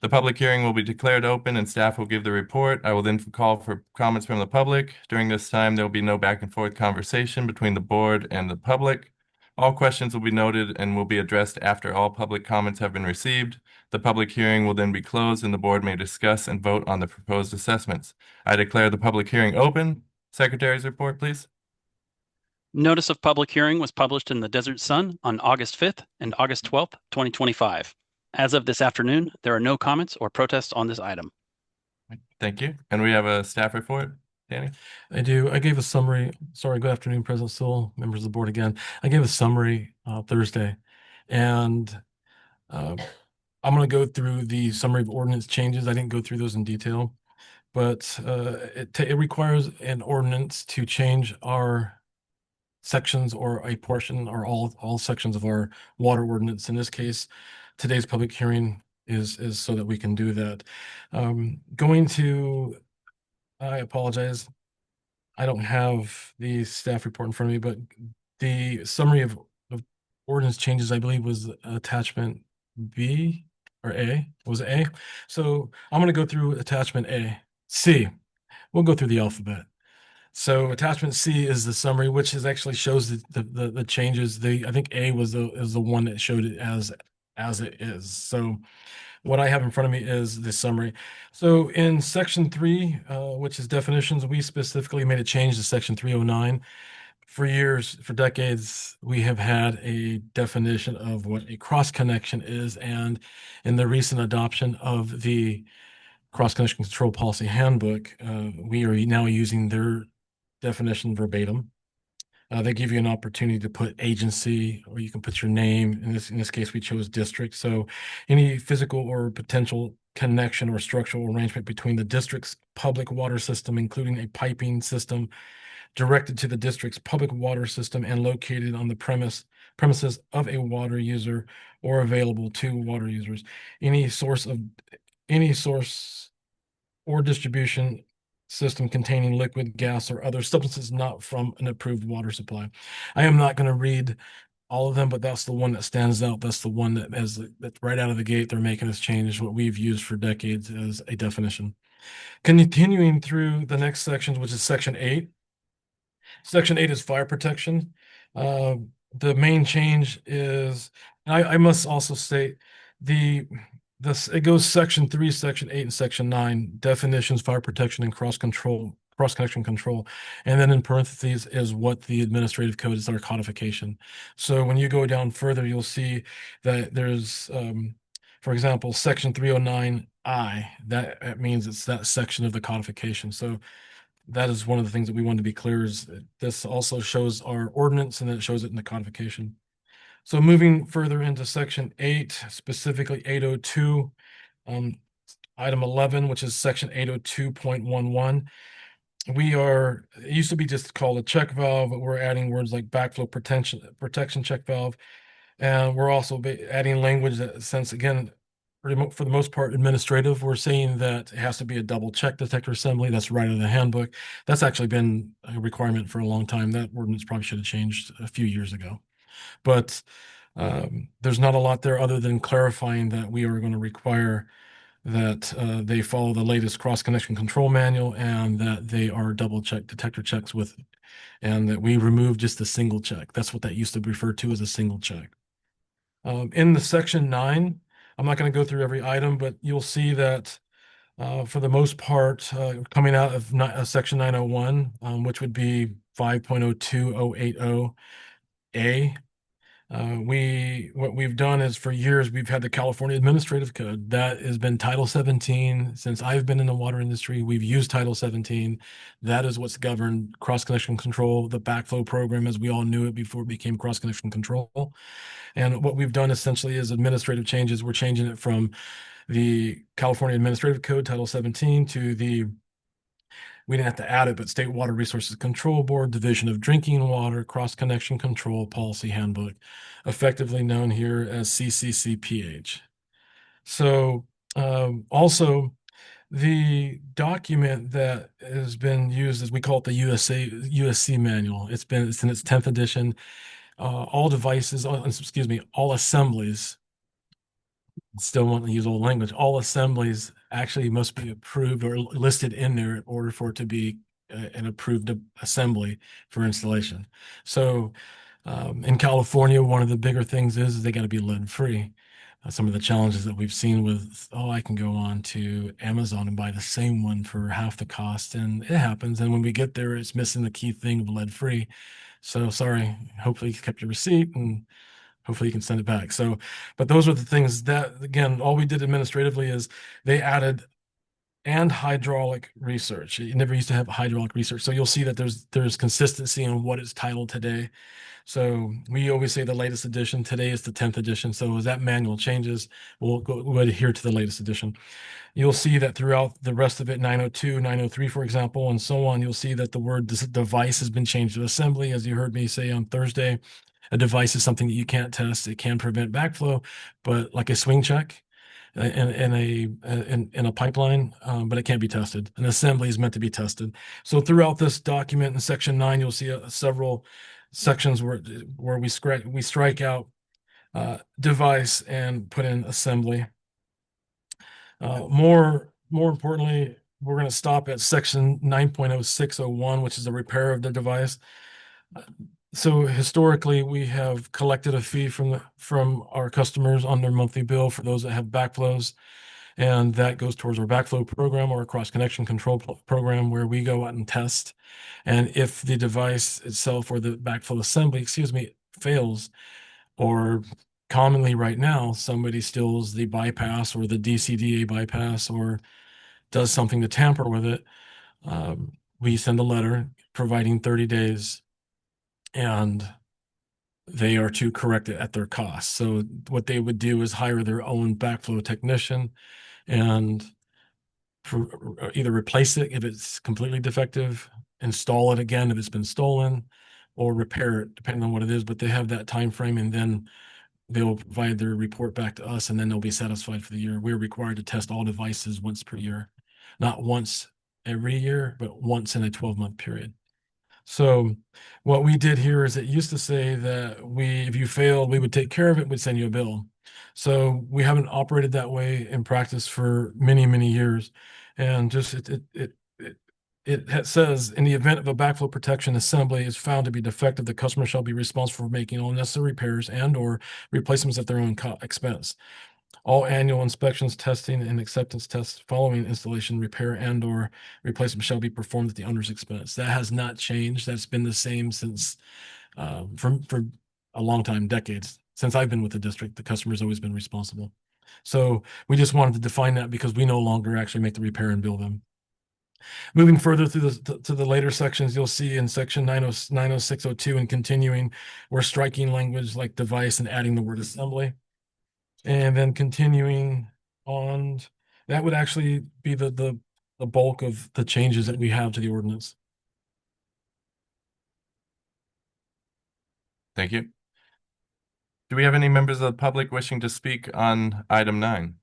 The public hearing will be declared open and staff will give the report. I will then call for comments from the public. During this time, there will be no back and forth conversation between the board and the public. All questions will be noted and will be addressed after all public comments have been received. The public hearing will then be closed and the board may discuss and vote on the proposed assessments. I declare the public hearing open. Secretary's report, please. Notice of public hearing was published in the Desert Sun on August 5th and August 12th, 2025. As of this afternoon, there are no comments or protests on this item. Thank you. And we have a staff report. Danny? I do. I gave a summary. Sorry, good afternoon, President Sewell, members of the board again. I gave a summary Thursday, and I'm going to go through the summary of ordinance changes. I didn't go through those in detail, but it requires an ordinance to change our sections or a portion or all sections of our water ordinance. In this case, today's public hearing is so that we can do that. I apologize. I don't have the staff report in front of me, but the summary of ordinance changes, I believe, was attachment B or A. Was it A? So I'm going to go through attachment C. We'll go through the alphabet. So attachment C is the summary, which actually shows the changes. I think A was the one that showed it as it is. So what I have in front of me is the summary. So in section 3, which is definitions, we specifically made a change to section 309. For years, for decades, we have had a definition of what a cross connection is, and in the recent adoption of the cross connection control policy handbook, we are now using their definition verbatim. They give you an opportunity to put agency, or you can put your name. In this case, we chose district. So any physical or potential connection or structural arrangement between the district's public water system, including a piping system directed to the district's public water system and located on the premises of a water user or available to water users. Any source or distribution system containing liquid, gas, or other substances not from an approved water supply. I am not going to read all of them, but that's the one that stands out. That's the one that's right out of the gate. They're making us change what we've used for decades as a definition. Continuing through the next sections, which is section 8. Section 8 is fire protection. The main change is, I must also state it goes section 3, section 8, and section 9, definitions, fire protection, and cross-connection control. And then in parentheses is what the administrative code is, our codification. So when you go down further, you'll see that there's, for example, section 309I, that means it's that section of the codification. So that is one of the things that we want to be clear is this also shows our ordinance and then it shows it in the codification. So moving further into section 8, specifically 802, item 11, which is section 802.11. It used to be just called a check valve, but we're adding words like backflow protection check valve. And we're also adding language that, since again, for the most part administrative, we're saying that it has to be a double check detector assembly. That's right in the handbook. That's actually been a requirement for a long time. That ordinance probably should have changed a few years ago. But there's not a lot there other than clarifying that we are going to require that they follow the latest cross-connection control manual and that they are double check detector checks with, and that we remove just a single check. That's what that used to be referred to as a single check. In the section 9, I'm not going to go through every item, but you'll see that for the most part, coming out of section 901, which would be 5.02080A, what we've done is for years, we've had the California Administrative Code. That has been Title 17. Since I've been in the water industry, we've used Title 17. That is what's governed cross-connection control, the backflow program as we all knew it before it became cross-connection control. And what we've done essentially is administrative changes. We're changing it from the California Administrative Code, Title 17, to the we didn't have to add it, but State Water Resources Control Board, Division of Drinking Water, Cross Connection Control Policy Handbook, effectively known here as CCCPH. So also, the document that has been used, as we call it, the USC manual. It's in its 10th edition. All devices, all assemblies. Still want to use old language. All assemblies actually must be approved or listed in there in order for it to be an approved assembly for installation. So in California, one of the bigger things is they got to be lead free. Some of the challenges that we've seen with, I can go on to Amazon and buy the same one for half the cost, and it happens. And when we get there, it's missing the key thing of lead free. So sorry, hopefully you kept your receipt and hopefully you can send it back. So, but those are the things that, again, all we did administratively is they added and hydraulic research. You never used to have hydraulic research. So you'll see that there's consistency in what it's titled today. So we always say the latest edition. Today is the 10th edition. So as that manual changes, we'll go adhere to the latest edition. You'll see that throughout the rest of it, 902, 903, for example, and so on, you'll see that the word device has been changed to assembly. As you heard me say on Thursday, a device is something that you can't test. It can prevent backflow, but like a swing check in a pipeline, but it can't be tested. An assembly is meant to be tested. So throughout this document in section 9, you'll see several sections where we strike out device and put in assembly. More importantly, we're going to stop at section 9.0601, which is the repair of the device. So historically, we have collected a fee from our customers on their monthly bill for those that have backflows, and that goes towards our backflow program or a cross connection control program where we go out and test. And if the device itself or the backflow assembly, fails, or commonly right now, somebody steals the bypass or the DCDA bypass or does something to tamper with it, we send a letter providing 30 days and they are to correct it at their cost. So what they would do is hire their own backflow technician and either replace it if it's completely defective, install it again if it's been stolen, or repair it, depending on what it is. But they have that time frame, and then they'll provide their report back to us, and then they'll be satisfied for the year. We're required to test all devices once per year, not once every year, but once in a 12-month period. So what we did here is it used to say that if you failed, we would take care of it, we'd send you a bill. So we haven't operated that way in practice for many, many years. And just it says, in the event of a backflow protection assembly is found to be defective, the customer shall be responsible for making all necessary repairs and or replacements at their own expense. All annual inspections, testing, and acceptance tests following installation, repair, and or replacement shall be performed at the owner's expense. That has not changed. That's been the same since for a long time, decades. Since I've been with the district, the customer's always been responsible. So we just wanted to define that because we no longer actually make the repair and bill them. Moving further through to the later sections, you'll see in section 90602 and continuing, we're striking language like device and adding the word assembly. And then continuing on, that would actually be the bulk of the changes that we have to the ordinance. Thank you. Do we have any members of the public wishing to speak on item 9?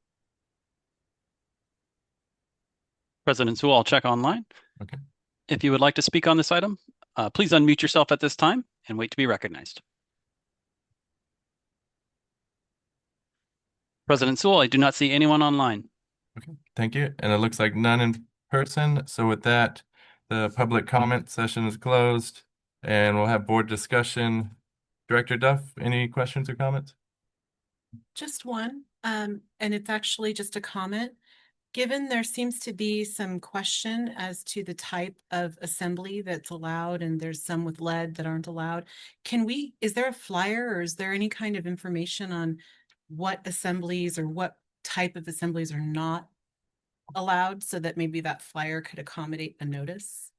President Sewell, I'll check online. Okay. If you would like to speak on this item, please unmute yourself at this time and wait to be recognized. President Sewell, I do not see anyone online. Okay, thank you. And it looks like none in person. So with that, the public comment session is closed and we'll have board discussion. Director Duff, any questions or comments? Just one, and it's actually just a comment. Given there seems to be some question as to the type of assembly that's allowed, and there's some with lead that aren't allowed, is there a flyer or is there any kind of information on what assemblies or what type of assemblies are not allowed so that maybe that flyer could accommodate a notice?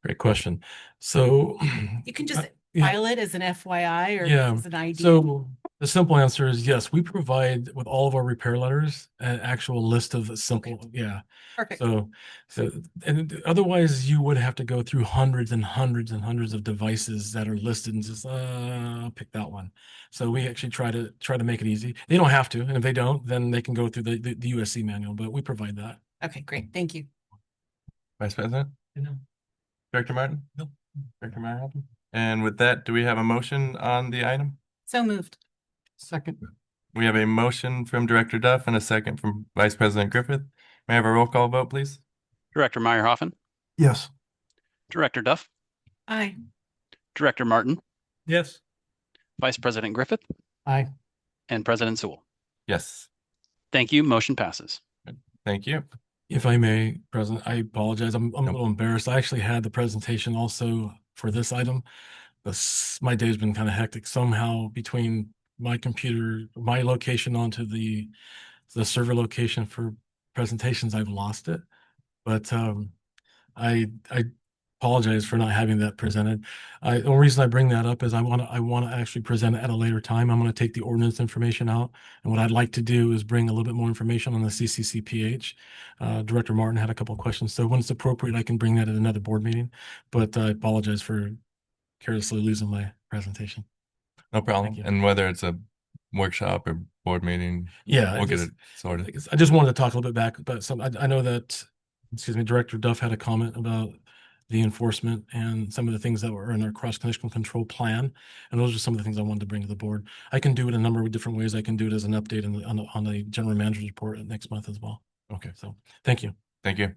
Great question. So You can just yeah. file it as an FYI or Yeah. as an ID. So The simple answer is yes. We provide with all of our repair letters an actual list of simple, yeah. Perfect. So, and otherwise you would have to go through hundreds and hundreds and hundreds of devices that are listed and just, I'll pick that one. So we actually try to make it easy. They don't have to, and if they don't, then they can go through the USC manual, but we provide that. Okay, great. Thank you. Vice President? No. Director Martin? No. Director Meyer? And with that, do we have a motion on the item? So moved. Second. We have a motion from Director Duff and a second from Vice President Griffith. May I have a roll call vote, please? Director Meyerhoffen, Yes. Director Duff, Aye. Director Martin, Yes. Vice President Griffith, Aye. and President Sewell. Yes. Thank you. Motion passes. Thank you. If I may, President, I apologize. I'm a little embarrassed. I actually had the presentation also for this item. My day's been kind of hectic somehow between my computer, my location onto the server location for presentations. I've lost it, but I apologize for not having that presented. The only reason I bring that up is I want to actually present it at a later time. I'm going to take the ordinance information out, and what I'd like to do is bring a little bit more information on the CCCPH. Director Martin had a couple of questions, so when it's appropriate, I can bring that at another board meeting. But I apologize for carelessly losing my presentation. No problem. Thank you. And whether it's a workshop or board meeting, Yeah, we'll get it sorted. I just wanted to talk a little bit back about some. I know that, excuse me, Director Duff had a comment about the enforcement and some of the things that were in our cross-conditional control plan, and those are some of the things I wanted to bring to the board. I can do it a number of different ways. I can do it as an update on the general manager's report next month as well. Okay. So thank you. Thank you.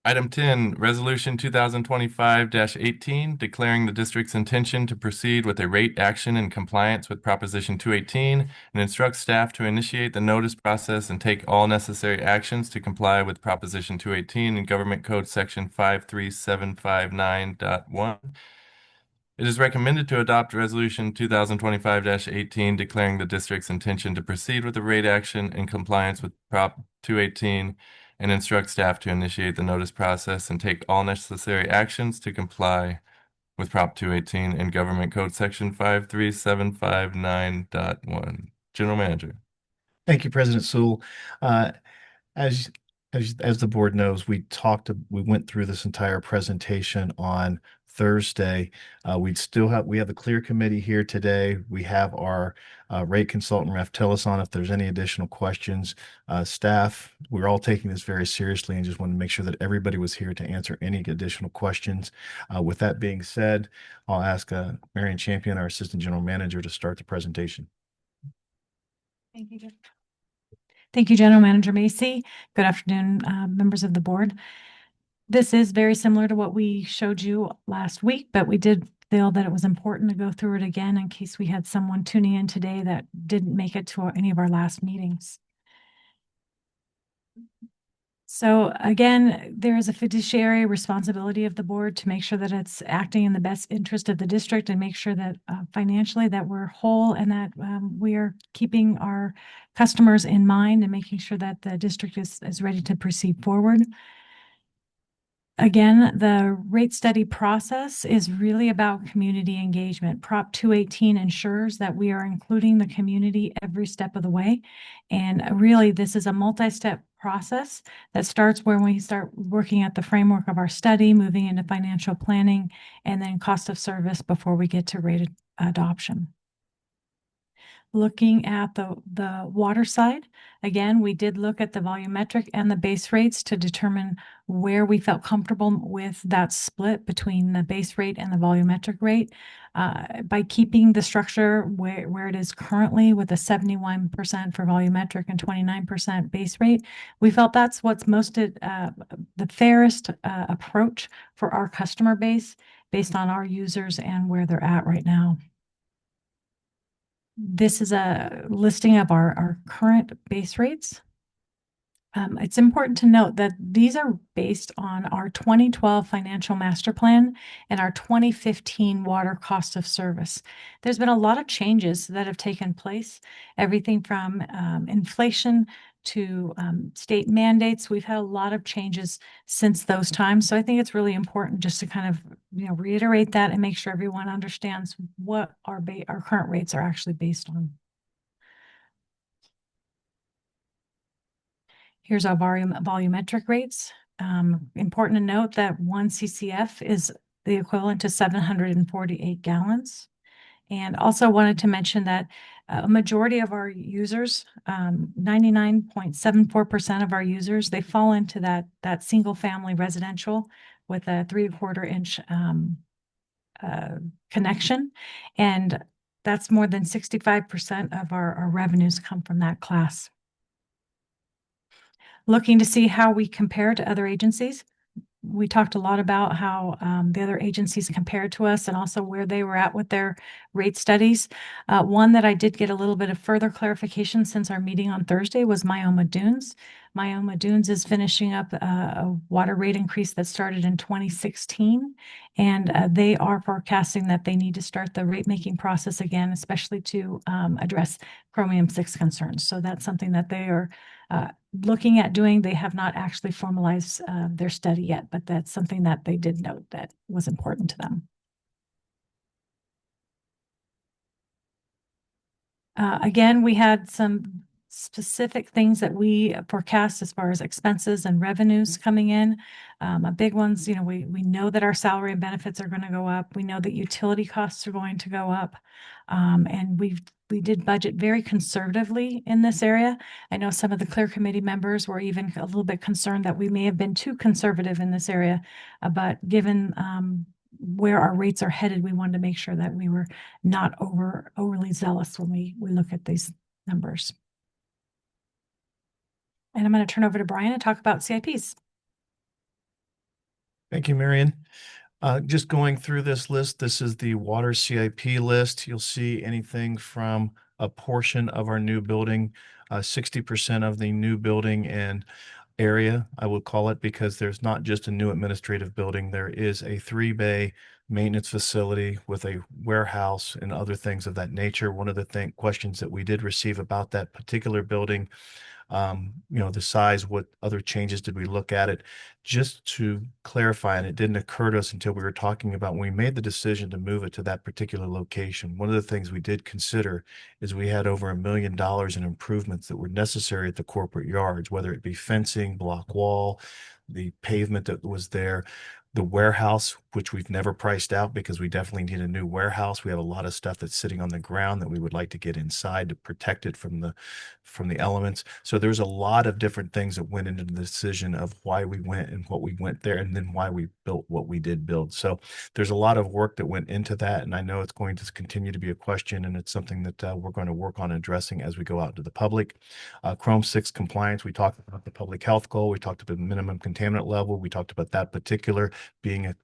Item 10, Resolution 2025-18, declaring the district's intention to proceed with a rate action in compliance with Proposition 218 and instructs staff to initiate the notice process and take all necessary actions to comply with Proposition 218 and Government Code Section 53759.1. It is recommended to adopt Resolution 2025-18, declaring the district's intention to proceed with the rate action in compliance with Prop 218 and instruct staff to initiate the notice process and take all necessary actions to comply with Prop 218 and Government Code Section 53759.1. General Manager. Thank you, President Sewell. As the board knows, we went through this entire presentation on Thursday. We have the clear committee here today. We have our rate consultant, Ref Tillis, on if there's any additional questions. Staff, we're all taking this very seriously and just wanted to make sure that everybody was here to answer any additional questions. With that being said, I'll ask Marion Champion, our Assistant General Manager, to start the presentation. Thank you, Jeff. Thank you, General Manager Macy. Good afternoon, members of the board. This is very similar to what we showed you last week, but we did feel that it was important to go through it again in case we had someone tuning in today that didn't make it to any of our last meetings. So again, there is a fiduciary responsibility of the board to make sure that it's acting in the best interest of the district and make sure that financially that we're whole and that we are keeping our customers in mind and making sure that the district is ready to proceed forward. Again, the rate study process is really about community engagement. Prop 218 ensures that we are including the community every step of the way. And really, this is a multi-step process that starts where we start working at the framework of our study, moving into financial planning, and then cost of service before we get to rate adoption. Looking at the water side, again, we did look at the volumetric and the base rates to determine where we felt comfortable with that split between the base rate and the volumetric rate. By keeping the structure where it is currently with a 71% for volumetric and 29% base rate, we felt that's what's most the fairest approach for our customer base based on our users and where they're at right now. This is a listing of our current base rates. It's important to note that these are based on our 2012 financial master plan and our 2015 water cost of service. There's been a lot of changes that have taken place, everything from inflation to state mandates. We've had a lot of changes since those times. So I think it's really important just to kind of, reiterate that and make sure everyone understands what our current rates are actually based on. Here's our volumetric rates. Important to note that 1 CCF is the equivalent to 748 gallons. And also wanted to mention that a majority of our users, 99.74% of our users, they fall into that single family residential with a 3/4 inch connection. And that's more than 65% of our revenues come from that class. Looking to see how we compare to other agencies. We talked a lot about how the other agencies compared to us and also where they were at with their rate studies. One that I did get a little bit of further clarification since our meeting on Thursday was Myoma Dunes. Myoma Dunes is finishing up a water rate increase that started in 2016, and they are forecasting that they need to start the rate making process again, especially to address Chromium 6 concerns. So that's something that they are looking at doing. They have not actually formalized their study yet, but that's something that they did note that was important to them. Again, we had some specific things that we forecast as far as expenses and revenues coming in. A big ones, we know that our salary and benefits are going to go up. We know that utility costs are going to go up. And we did budget very conservatively in this area. I know some of the CLEAR committee members were even a little bit concerned that we may have been too conservative in this area, but given where our rates are headed, we wanted to make sure that we were not overly zealous when we look at these numbers. And I'm going to turn over to Brian to talk about CIPs. Thank you, Marion. Just going through this list, this is the water CIP list. You'll see anything from a portion of our new building, 60% of the new building and area, I would call it, because there's not just a new administrative building. There is a 3-bay maintenance facility with a warehouse and other things of that nature. One of the questions that we did receive about that particular building, the size, what other changes did we look at it? Just to clarify, and it didn't occur to us until we were talking about when we made the decision to move it to that particular location. One of the things we did consider is we had over $1 million in improvements that were necessary at the corporate yards, whether it be fencing, block wall, the pavement that was there, the warehouse, which we've never priced out because we definitely need a new warehouse. We have a lot of stuff that's sitting on the ground that we would like to get inside to protect it from the elements. So there's a lot of different things that went into the decision of why we went and what we went there, and then why we built what we did build. So there's a lot of work that went into that, and I know it's going to continue to be a question, and it's something that we're going to work on addressing as we go out to the public. Chrome 6 compliance, we talked about the public health goal, we talked about the minimum contaminant level, we talked about that particular being a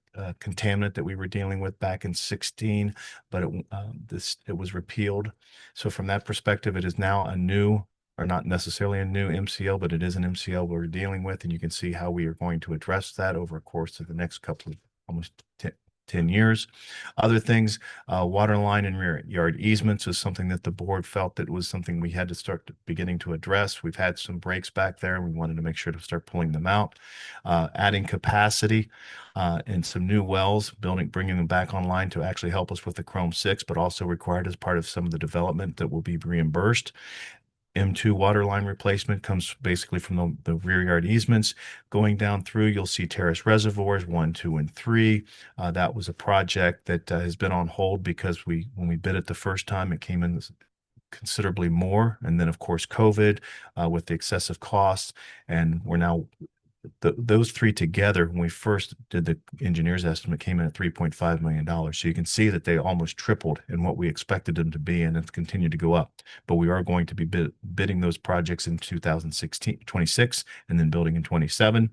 contaminant that we were dealing with back in 16, but it was repealed. So from that perspective, it is now a new, or not necessarily a new MCL, but it is an MCL we're dealing with, and you can see how we are going to address that over a course of the next couple of almost 10 years. Other things, water line and rear yard easements is something that the board felt that was something we had to start beginning to address. We've had some breaks back there, and we wanted to make sure to start pulling them out. Adding capacity and some new wells, bringing them back online to actually help us with the Chrome 6, but also required as part of some of the development that will be reimbursed. M2 water line replacement comes basically from the rear yard easements. Going down through, you'll see terrace reservoirs 1, 2, and 3. That was a project that has been on hold because when we bid it the first time, it came in considerably more. And then, of course, COVID with the excessive costs. And we're now those three together, when we first did the engineer's estimate, came in at $3.5 million. So you can see that they almost tripled in what we expected them to be, and it's continued to go up. But we are going to be bidding those projects in 26, and then building in 27.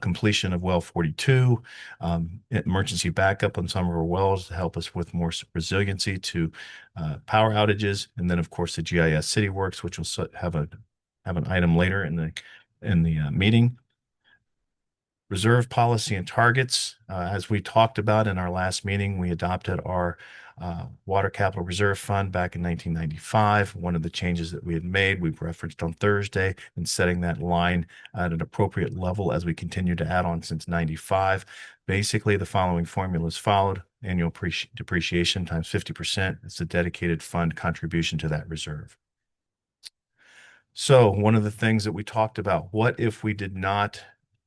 Completion of well 42, emergency backup on some of our wells to help us with more resiliency to power outages. And then, of course, the GIS City Works, which will have an item later in the meeting. Reserve policy and targets. As we talked about in our last meeting, we adopted our Water Capital Reserve Fund back in 1995. One of the changes that we had made, we've referenced on Thursday, in setting that line at an appropriate level as we continue to add on since 95. Basically, the following formula is followed. Annual depreciation times 50%. It's a dedicated fund contribution to that reserve. So one of the things that we talked about, what if we did not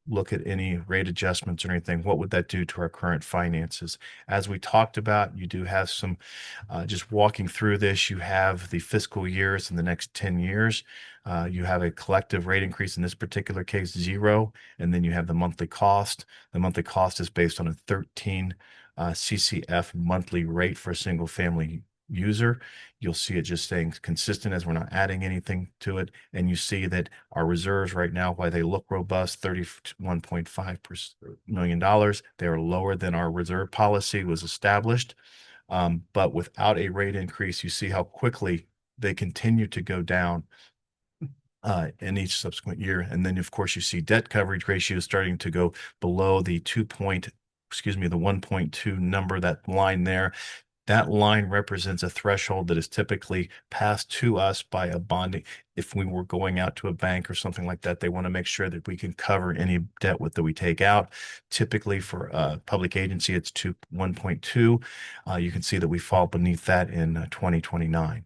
look at any rate adjustments or anything? What would that do to our current finances? As we talked about, you do have some, just walking through this, you have the fiscal years in the next 10 years. You have a collective rate increase, in this particular case, 0, and then you have the monthly cost. The monthly cost is based on a 13 CCF monthly rate for a single family user. You'll see it just staying consistent as we're not adding anything to it. And you see that our reserves right now, while they look robust, $31.5 million, they are lower than our reserve policy was established. But without a rate increase, you see how quickly they continue to go down in each subsequent year. And then, of course, you see debt coverage ratio starting to go below the 1.2 number, that line there. That line represents a threshold that is typically passed to us by a bonding. If we were going out to a bank or something like that, they want to make sure that we can cover any debt that we take out. Typically for a public agency, it's 1.2. You can see that we fall beneath that in 2029.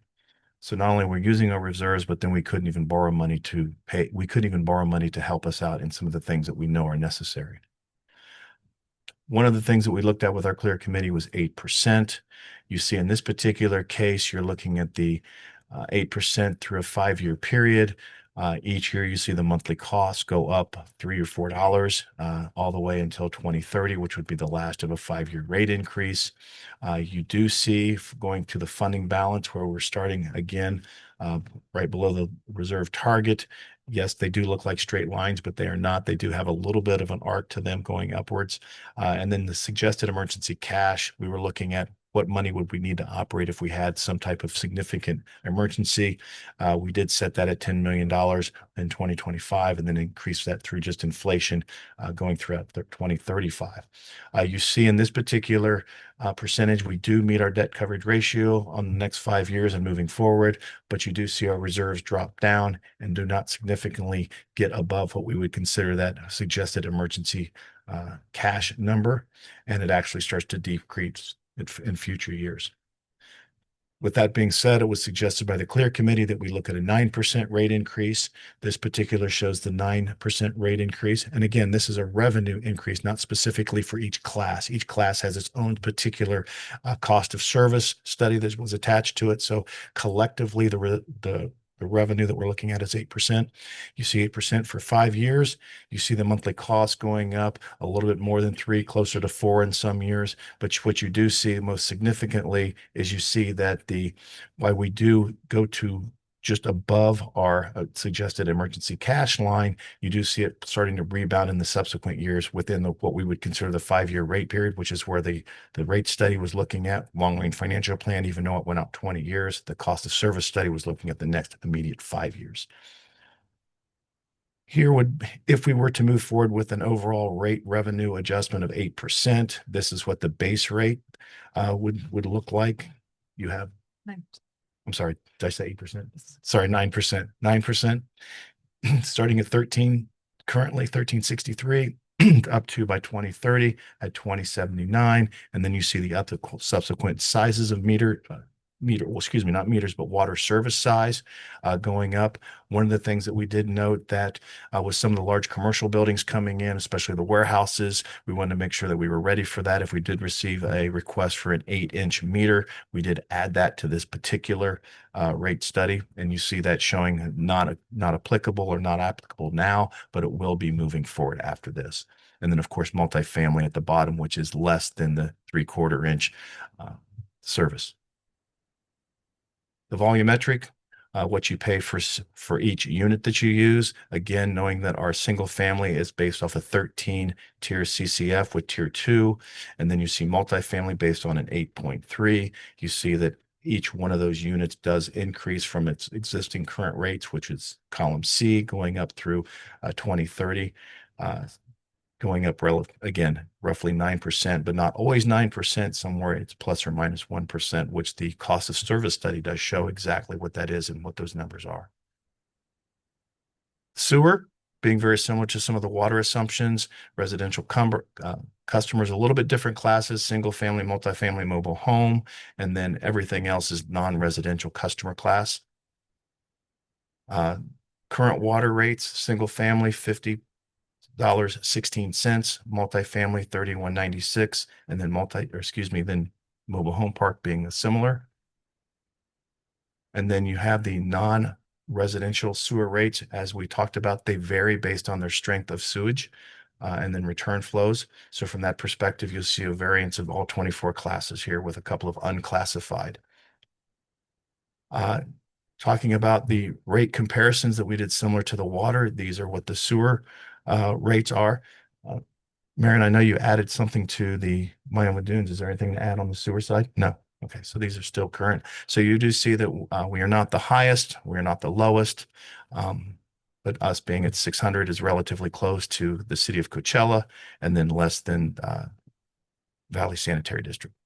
So not only we're using our reserves, but then we couldn't even borrow money to pay. We couldn't even borrow money to help us out in some of the things that we know are necessary. One of the things that we looked at with our clear committee was 8%. You see in this particular case, you're looking at the 8% through a 5-year period. Each year you see the monthly costs go up $3 or $4 all the way until 2030, which would be the last of a 5-year rate increase. You do see going to the funding balance where we're starting again right below the reserve target. Yes, they do look like straight lines, but they are not. They do have a little bit of an arc to them going upwards. And then the suggested emergency cash, we were looking at what money would we need to operate if we had some type of significant emergency. We did set that at $10 million in 2025 and then increase that through just inflation going throughout 2035. You see in this particular percentage, we do meet our debt coverage ratio on the next 5 years and moving forward, but you do see our reserves drop down and do not significantly get above what we would consider that suggested emergency cash number, and it actually starts to decrease in future years. With that being said, it was suggested by the Clear Committee that we look at a 9% rate increase. This particular shows the 9% rate increase. And again, this is a revenue increase, not specifically for each class. Each class has its own particular cost of service study that was attached to it. So collectively, the revenue that we're looking at is 8%. You see 8% for 5 years. You see the monthly cost going up a little bit more than 3, closer to 4 in some years. But what you do see most significantly is you see that why we do go to just above our suggested emergency cash line, you do see it starting to rebound in the subsequent years within what we would consider the 5-year rate period, which is where the rate study was looking at. Long range financial plan, even though it went out 20 years, the cost of service study was looking at the next immediate 5 years. Here if we were to move forward with an overall rate revenue adjustment of 8%, this is what the base rate would look like. You have, I'm sorry, did I say 8%? Sorry, 9%. 9%, starting at 13, currently 1363, up to by 2030 at 2079. And then you see the subsequent sizes of not meters, but water service size going up. One of the things that we did note that with some of the large commercial buildings coming in, especially the warehouses, we wanted to make sure that we were ready for that. If we did receive a request for an 8-inch meter, we did add that to this particular rate study. And you see that showing not applicable or not applicable now, but it will be moving forward after this. And then, of course, multifamily at the bottom, which is less than the 3/4-inch service. The volumetric, what you pay for each unit that you use. Again, knowing that our single family is based off a 13 tier CCF with tier 2, and then you see multifamily based on an 8.3. You see that each one of those units does increase from its existing current rates, which is column C, going up through 2030. going up again, roughly 9%, but not always 9%. Somewhere it's plus or minus 1%, which the cost of service study does show exactly what that is and what those numbers are. Sewer, being very similar to some of the water assumptions, residential customers, a little bit different classes, single family, multifamily, mobile home, and then everything else is non-residential customer class. Current water rates, single family, $50.16, multifamily, $31.96, and then then mobile home park being similar. And then you have the non-residential sewer rates. As we talked about, they vary based on their strength of sewage and then return flows. So from that perspective, you'll see a variance of all 24 classes here with a couple of unclassified. Talking about the rate comparisons that we did similar to the water, these are what the sewer rates are. Marion, I know you added something to the Miami Dunes. Is there anything to add on the sewer side? No. Okay, so these are still current. So you do see that we are not the highest, we are not the lowest, but us being at 600 is relatively close to the city of Coachella and then less than Valley Sanitary District.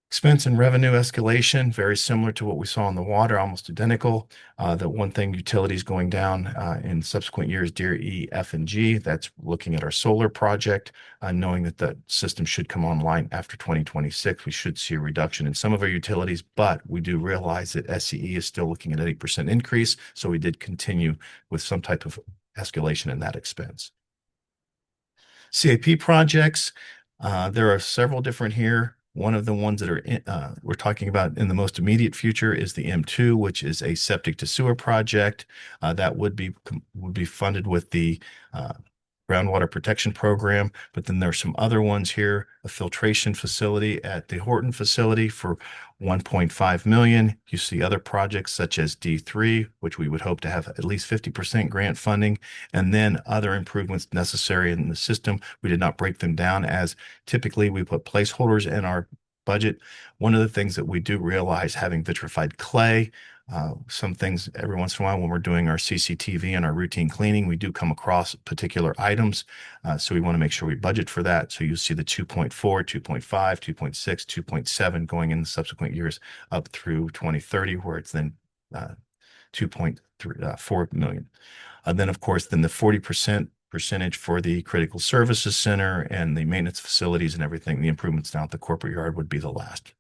Expense and revenue escalation, very similar to what we saw in the water, almost identical. The one thing, utilities going down in subsequent years, Deer E, F, and G. That's looking at our solar project, knowing that the system should come online after 2026. We should see a reduction in some of our utilities, but we do realize that SCE is still looking at an 8% increase. So we did continue with some type of escalation in that expense. CAP projects, there are several different here. One of the ones that are we're talking about in the most immediate future is the M2, which is a septic to sewer project that would be funded with the groundwater protection program. But then there's some other ones here, a filtration facility at the Horton facility for 1.5 million. You see other projects such as D3, which we would hope to have at least 50% grant funding, and then other improvements necessary in the system. We did not break them down, as typically we put placeholders in our budget. One of the things that we do realize, having vitrified clay, some things every once in a while when we're doing our CCTV and our routine cleaning, we do come across particular items. So we want to make sure we budget for that. So you see the 2.4, 2.5, 2.6, 2.7 going in the subsequent years up through 2030, where it's then 2.4 million. And then, of course, then the 40% percentage for the critical services center and the maintenance facilities and everything, the improvements down at the corporate yard would be the last.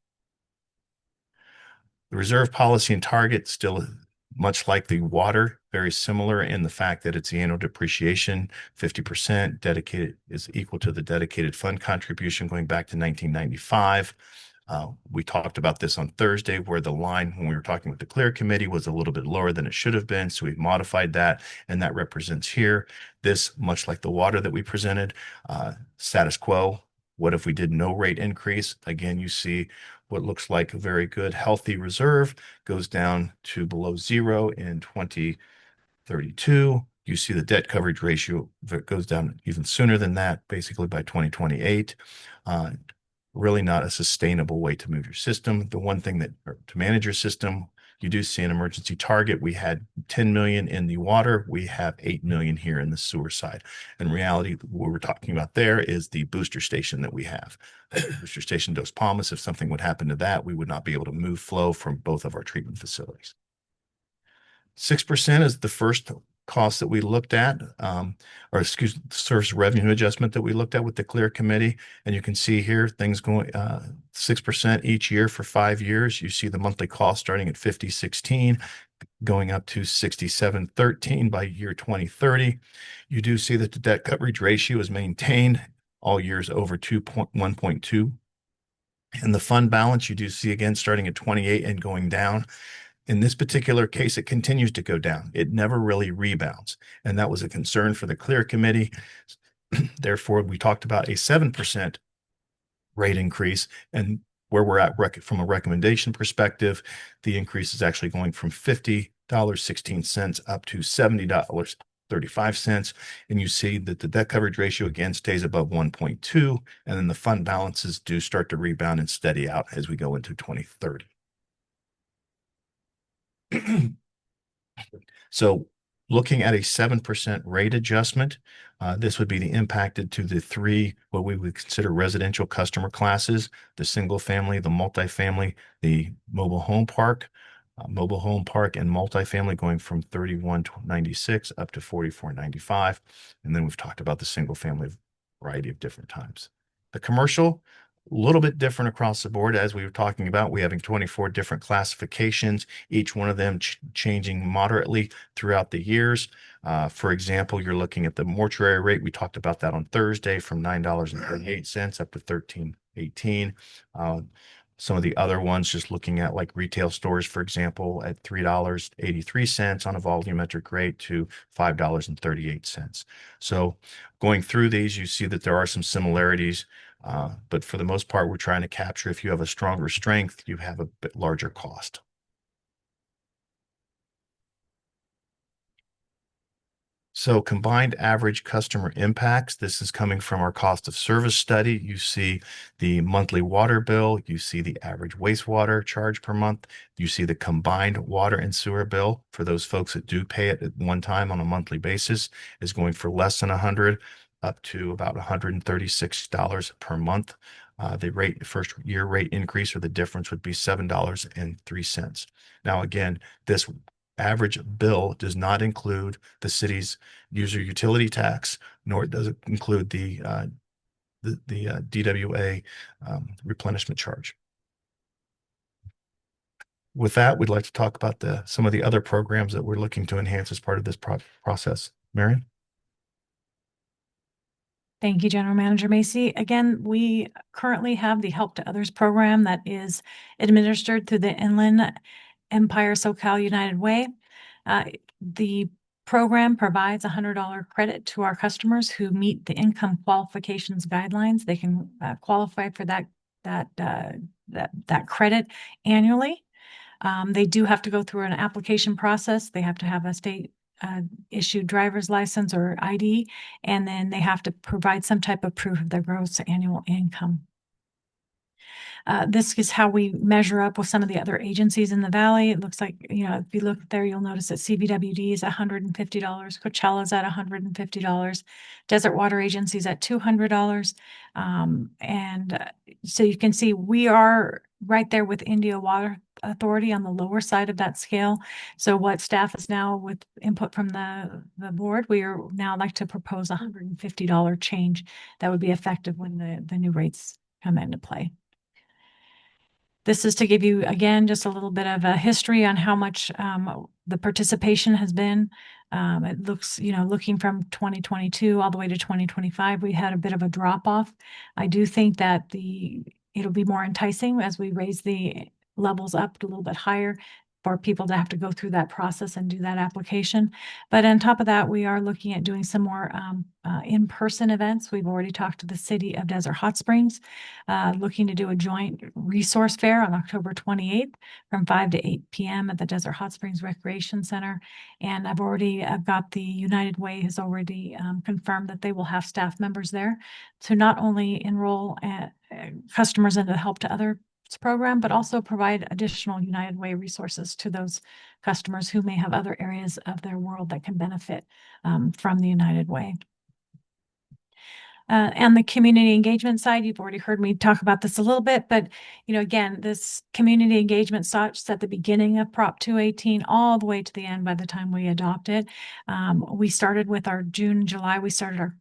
The reserve policy and target, still much like the water, very similar in the fact that it's the annual depreciation, 50% dedicated is equal to the dedicated fund contribution going back to 1995. We talked about this on Thursday, where the line when we were talking with the clear committee was a little bit lower than it should have been. So we've modified that, and that represents here. This, much like the water that we presented, status quo. What if we did no rate increase? Again, you see what looks like a very good, healthy reserve goes down to below zero in 2032. You see the debt coverage ratio that goes down even sooner than that, basically by 2028. Really not a sustainable way to move your system. The one thing that, to manage your system, you do see an emergency target. We had 10 million in the water. We have 8 million here in the sewer side. In reality, what we're talking about there is the booster station that we have. Booster station Dos Palmas, if something would happen to that, we would not be able to move flow from both of our treatment facilities. 6% is the first cost that we looked at, service revenue adjustment that we looked at with the clear committee. And you can see here things going 6% each year for 5 years. You see the monthly cost starting at $50.16, going up to $67.13 by year 2030. You do see that the debt coverage ratio is maintained all years over 1.2. And the fund balance, you do see again starting at 28 and going down. In this particular case, it continues to go down. It never really rebounds. And that was a concern for the clear committee. Therefore, we talked about a 7% rate increase. And where we're at from a recommendation perspective, the increase is actually going from $50.16 up to $70.35. And you see that the debt coverage ratio again stays above 1.2. And then the fund balances do start to rebound and steady out as we go into 2030. So looking at a 7% rate adjustment. This would be the impacted to the three, what we would consider residential customer classes, the single family, the multifamily, the mobile home park. Mobile home park and multifamily going from 31.96 up to 44.95. And then we've talked about the single family variety of different times. The commercial, a little bit different across the board. As we were talking about, we having 24 different classifications, each one of them changing moderately throughout the years. For example, you're looking at the mortuary rate. We talked about that on Thursday from $9.38 up to $13.18. Some of the other ones, just looking at like retail stores, for example, at $3.83 on a volumetric rate to $5.38. So going through these, you see that there are some similarities, but for the most part, we're trying to capture if you have a stronger strength, you have a bit larger cost. So combined average customer impacts, this is coming from our cost of service study. You see the monthly water bill, you see the average wastewater charge per month, you see the combined water and sewer bill for those folks that do pay it at one time on a monthly basis is going for less than 100 up to about $136 per month. The first year rate increase or the difference would be $7.03. Now, again, this average bill does not include the city's user utility tax, nor does it include the DWA replenishment charge. With that, we'd like to talk about some of the other programs that we're looking to enhance as part of this process. Marion? Thank you, General Manager Macy. Again, we currently have the Help to Others program that is administered through the Inland Empire SoCal United Way. The program provides $100 credit to our customers who meet the income qualifications guidelines. They can qualify for that credit annually. They do have to go through an application process. They have to have a state issued driver's license or ID, and then they have to provide some type of proof of their gross annual income. This is how we measure up with some of the other agencies in the valley. It looks like, if you look there, you'll notice that CVWD is $150, Coachella's at $150, Desert Water Agency's at $200. So you can see we are right there with India Water Authority on the lower side of that scale. So what staff is now, with input from the board, we are now like to propose $150 change that would be effective when the new rates come into play. This is to give you, again, just a little bit of a history on how much the participation has been. It looks, looking from 2022 all the way to 2025, we had a bit of a drop off. I do think that it'll be more enticing as we raise the levels up a little bit higher for people to have to go through that process and do that application. But on top of that, we are looking at doing some more in-person events. We've already talked to the city of Desert Hot Springs, looking to do a joint resource fair on October 28th from 5 to 8 p.m. at the Desert Hot Springs Recreation Center. And I've got the United Way has already confirmed that they will have staff members there to not only enroll customers into the Help to Others program, but also provide additional United Way resources to those customers who may have other areas of their world that can benefit from the United Way. And the community engagement side, you've already heard me talk about this a little bit, but again, this community engagement starts at the beginning of Prop 218 all the way to the end by the time we adopt it. We started with our June, July, we started our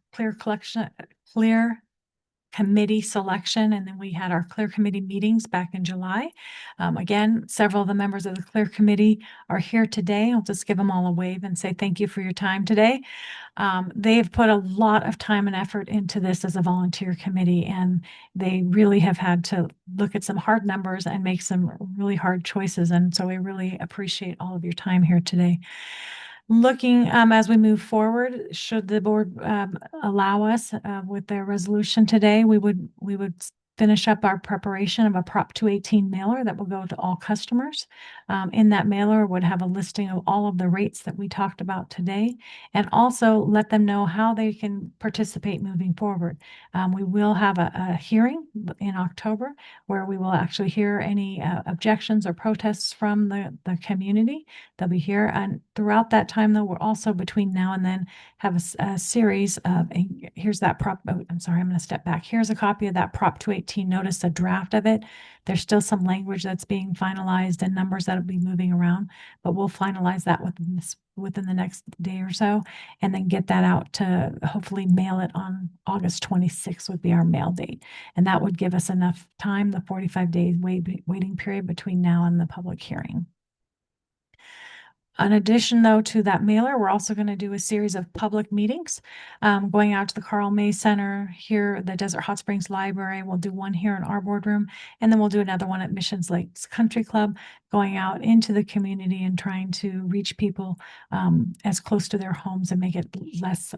clear committee selection, and then we had our clear committee meetings back in July. Again, several of the members of the clear committee are here today. I'll just give them all a wave and say thank you for your time today. They've put a lot of time and effort into this as a volunteer committee, and they really have had to look at some hard numbers and make some really hard choices. And so we really appreciate all of your time here today. Looking as we move forward, should the board allow us with their resolution today, we would finish up our preparation of a Prop 218 mailer that will go to all customers. In that mailer would have a listing of all of the rates that we talked about today, and also let them know how they can participate moving forward. We will have a hearing in October where we will actually hear any objections or protests from the community. They'll be here, and throughout that time, though, we're also between now and then have a series of, here's that prop, oh, I'm sorry, I'm going to step back. Here's a copy of that Prop 218 notice, a draft of it. There's still some language that's being finalized and numbers that'll be moving around, but we'll finalize that within the next day or so, and then get that out to hopefully mail it on August 26th would be our mail date. And that would give us enough time, the 45-day waiting period between now and the public hearing. In addition, though, to that mailer, we're also going to do a series of public meetings, going out to the Carl May Center here, the Desert Hot Springs Library. We'll do one here in our boardroom, and then we'll do another one at Missions Lakes Country Club, going out into the community and trying to reach people as close to their homes and make it less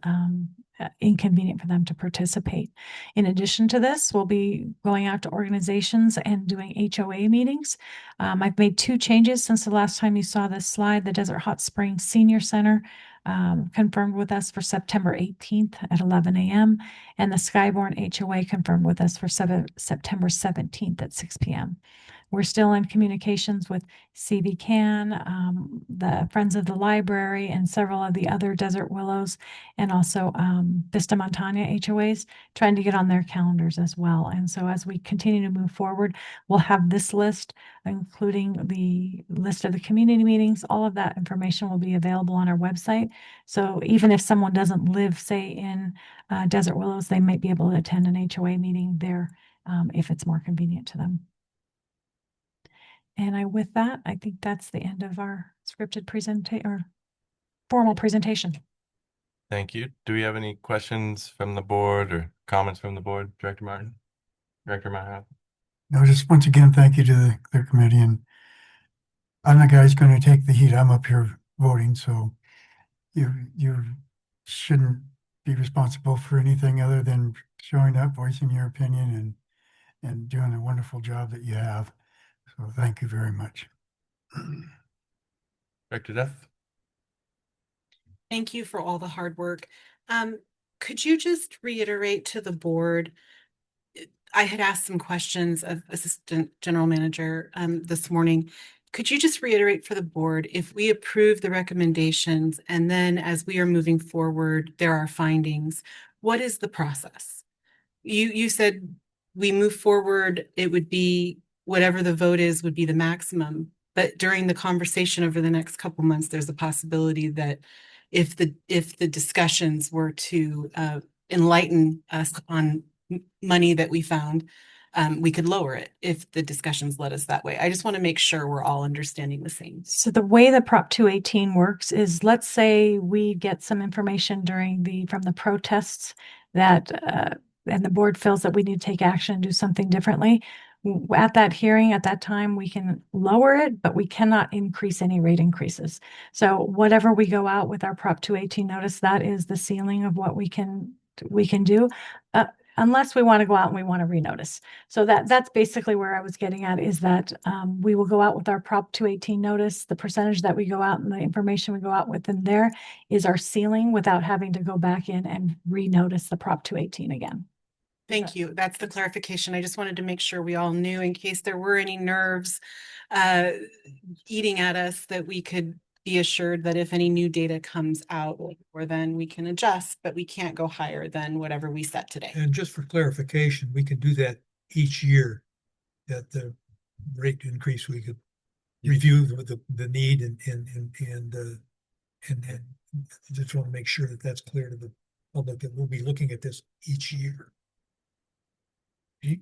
inconvenient for them to participate. In addition to this, we'll be going out to organizations and doing HOA meetings. I've made 2 changes since the last time you saw this slide. The Desert Hot Springs Senior Center confirmed with us for September 18th at 11 a.m. and the Skyborn HOA confirmed with us for September 17th at 6 p.m. We're still in communications with CVCAN, the Friends of the Library, and several of the other Desert Willows, and also Vista Montana HOAs, trying to get on their calendars as well. And so as we continue to move forward, we'll have this list, including the list of the community meetings. All of that information will be available on our website. So even if someone doesn't live, say, in Desert Willows, they might be able to attend an HOA meeting there if it's more convenient to them. And with that, I think that's the end of our scripted presentation or formal presentation. Thank you. Do we have any questions from the board or comments from the board, Director Martin? Director Martin? No, just once again, thank you to the committee, and I'm the guy who's going to take the heat. I'm up here voting, so you shouldn't be responsible for anything other than showing up, voicing your opinion, and doing a wonderful job that you have. So thank you very much. Director Duff? Thank you for all the hard work. Could you just reiterate to the board, I had asked some questions of Assistant General Manager this morning. Could you just reiterate for the board, if we approve the recommendations and then as we are moving forward, there are findings, what is the process? You said we move forward, it would be whatever the vote is would be the maximum. But during the conversation over the next couple months, there's a possibility that if the discussions were to enlighten us on money that we found, we could lower it if the discussions led us that way. I just want to make sure we're all understanding the same. So the way the Prop 218 works is, let's say we get some information from the protests that and the board feels that we need to take action and do something differently. At that hearing, at that time, we can lower it, but we cannot increase any rate increases. So whatever we go out with our Prop 218 notice, that is the ceiling of what we can do, unless we want to go out and we want to renotice. So that's basically where I was getting at, is that we will go out with our Prop 218 notice. The percentage that we go out and the information we go out with in there is our ceiling, without having to go back in and renotice the Prop 218 again. Thank you. That's the clarification. I just wanted to make sure we all knew, in case there were any nerves eating at us, that we could be assured that if any new data comes out, or then we can adjust, but we can't go higher than whatever we set today. And just for clarification, we can do that each year, that the rate increase, we could review the need and just want to make sure that that's clear to the public, that we'll be looking at this each year.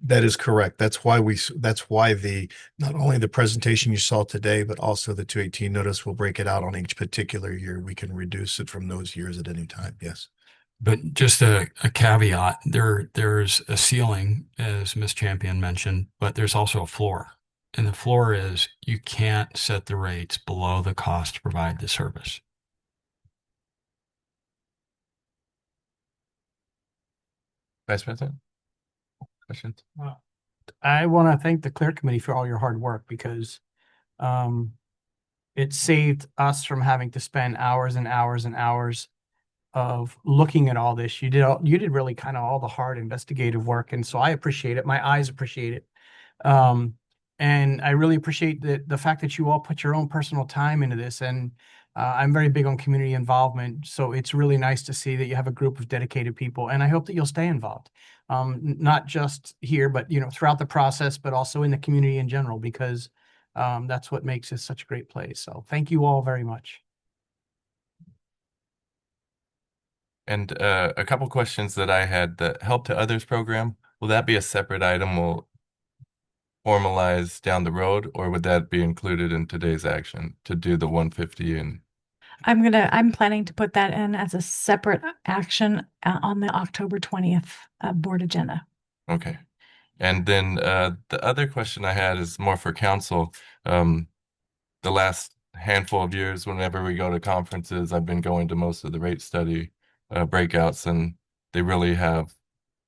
That is correct. That's why not only the presentation you saw today, but also the 218 notice will break it out on each particular year. We can reduce it from those years at any time. Yes. But just a caveat, there's a ceiling, as Ms. Champion mentioned, but there's also a floor. And the floor is, you can't set the rates below the cost to provide the service. Vice President? Questions? I want to thank the Clear Committee for all your hard work because it saved us from having to spend hours and hours and hours of looking at all this. You did really kind of all the hard investigative work, and so I appreciate it. My eyes appreciate it. And I really appreciate the fact that you all put your own personal time into this. And I'm very big on community involvement, so it's really nice to see that you have a group of dedicated people, and I hope that you'll stay involved, not just here, but throughout the process, but also in the community in general, because that's what makes this such a great place. So thank you all very much. And a couple questions that I had, the Help to Others program, will that be a separate item we'll formalize down the road, or would that be included in today's action to do the 150 and I'm planning to put that in as a separate action on the October 20th board agenda. okay. And then the other question I had is more for council. The last handful of years, whenever we go to conferences, I've been going to most of the rate study breakouts, and they really have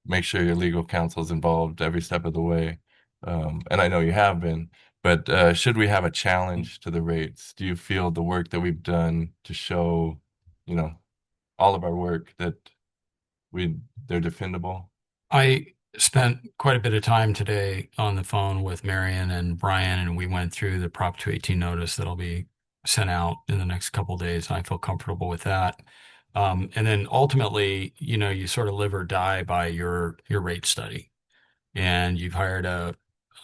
make sure your legal counsel is involved every step of the way. And I know you have been, but should we have a challenge to the rates? Do you feel the work that we've done to show, all of our work that they're defendable? I spent quite a bit of time today on the phone with Marion and Brian, and we went through the Prop 218 notice that'll be sent out in the next couple of days. And I feel comfortable with that. And then ultimately, you sort of live or die by your rate study. And you've hired a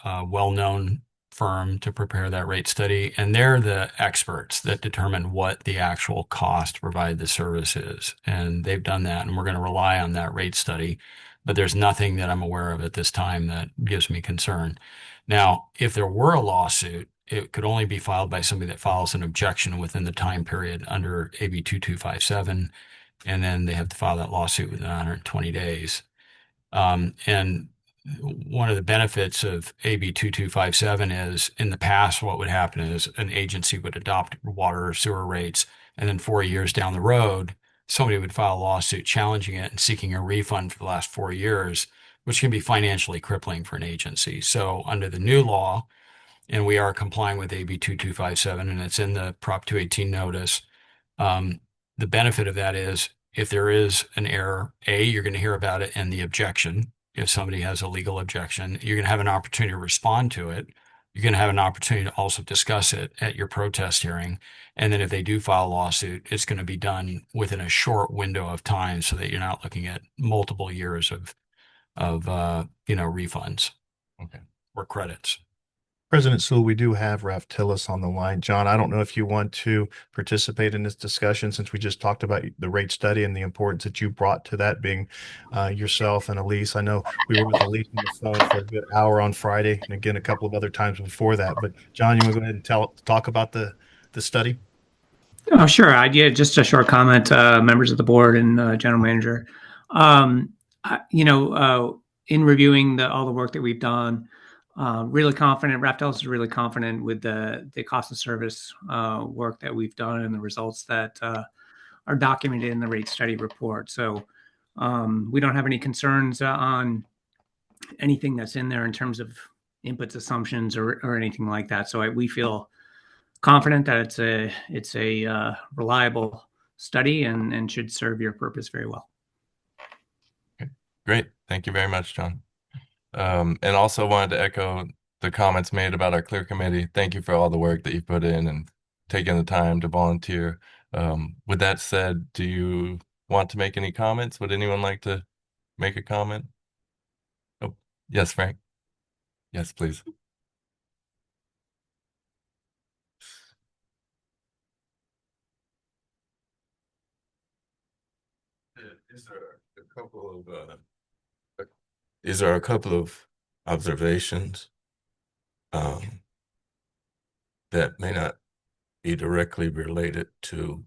well-known firm to prepare that rate study, and they're the experts that determine what the actual cost to provide the service is. And they've done that, and we're going to rely on that rate study. But there's nothing that I'm aware of at this time that gives me concern. Now, if there were a lawsuit, it could only be filed by somebody that files an objection within the time period under AB 2257, and then they have to file that lawsuit within 120 days. And one of the benefits of AB 2257 is in the past, what would happen is an agency would adopt water or sewer rates, and then 4 years down the road, somebody would file a lawsuit challenging it and seeking a refund for the last 4 years, which can be financially crippling for an agency. So under the new law, and we are complying with AB 2257, and it's in the Prop 218 notice, the benefit of that is if there is an error, you're going to hear about it in the objection. If somebody has a legal objection, you're going to have an opportunity to respond to it. You're going to have an opportunity to also discuss it at your protest hearing. And then if they do file a lawsuit, it's going to be done within a short window of time so that you're not looking at multiple years of refunds. Okay. Or credits. President Sewell, we do have Ralph Tillis on the line. John, I don't know if you want to participate in this discussion since we just talked about the rate study and the importance that you brought to that, being yourself and Elise. I know we were with Elise on the phone for a good hour on Friday, and again a couple of other times before that. But John, you want to go ahead and talk about the study? Oh, sure. Yeah, just a short comment, members of the board and general manager. In reviewing all the work that we've done, really confident. Raptels is really confident with the cost of service work that we've done and the results that are documented in the rate study report. So we don't have any concerns on anything that's in there in terms of inputs, assumptions, or anything like that. So we feel confident that it's a reliable study and should serve your purpose very well. Okay. Great. Thank you very much, John. And also wanted to echo the comments made about our Clear Committee. Thank you for all the work that you put in and taking the time to volunteer. With that said, do you want to make any comments? Would anyone like to make a comment? Oh, yes, Frank. Yes, please. These are a couple of observations that may not be directly related to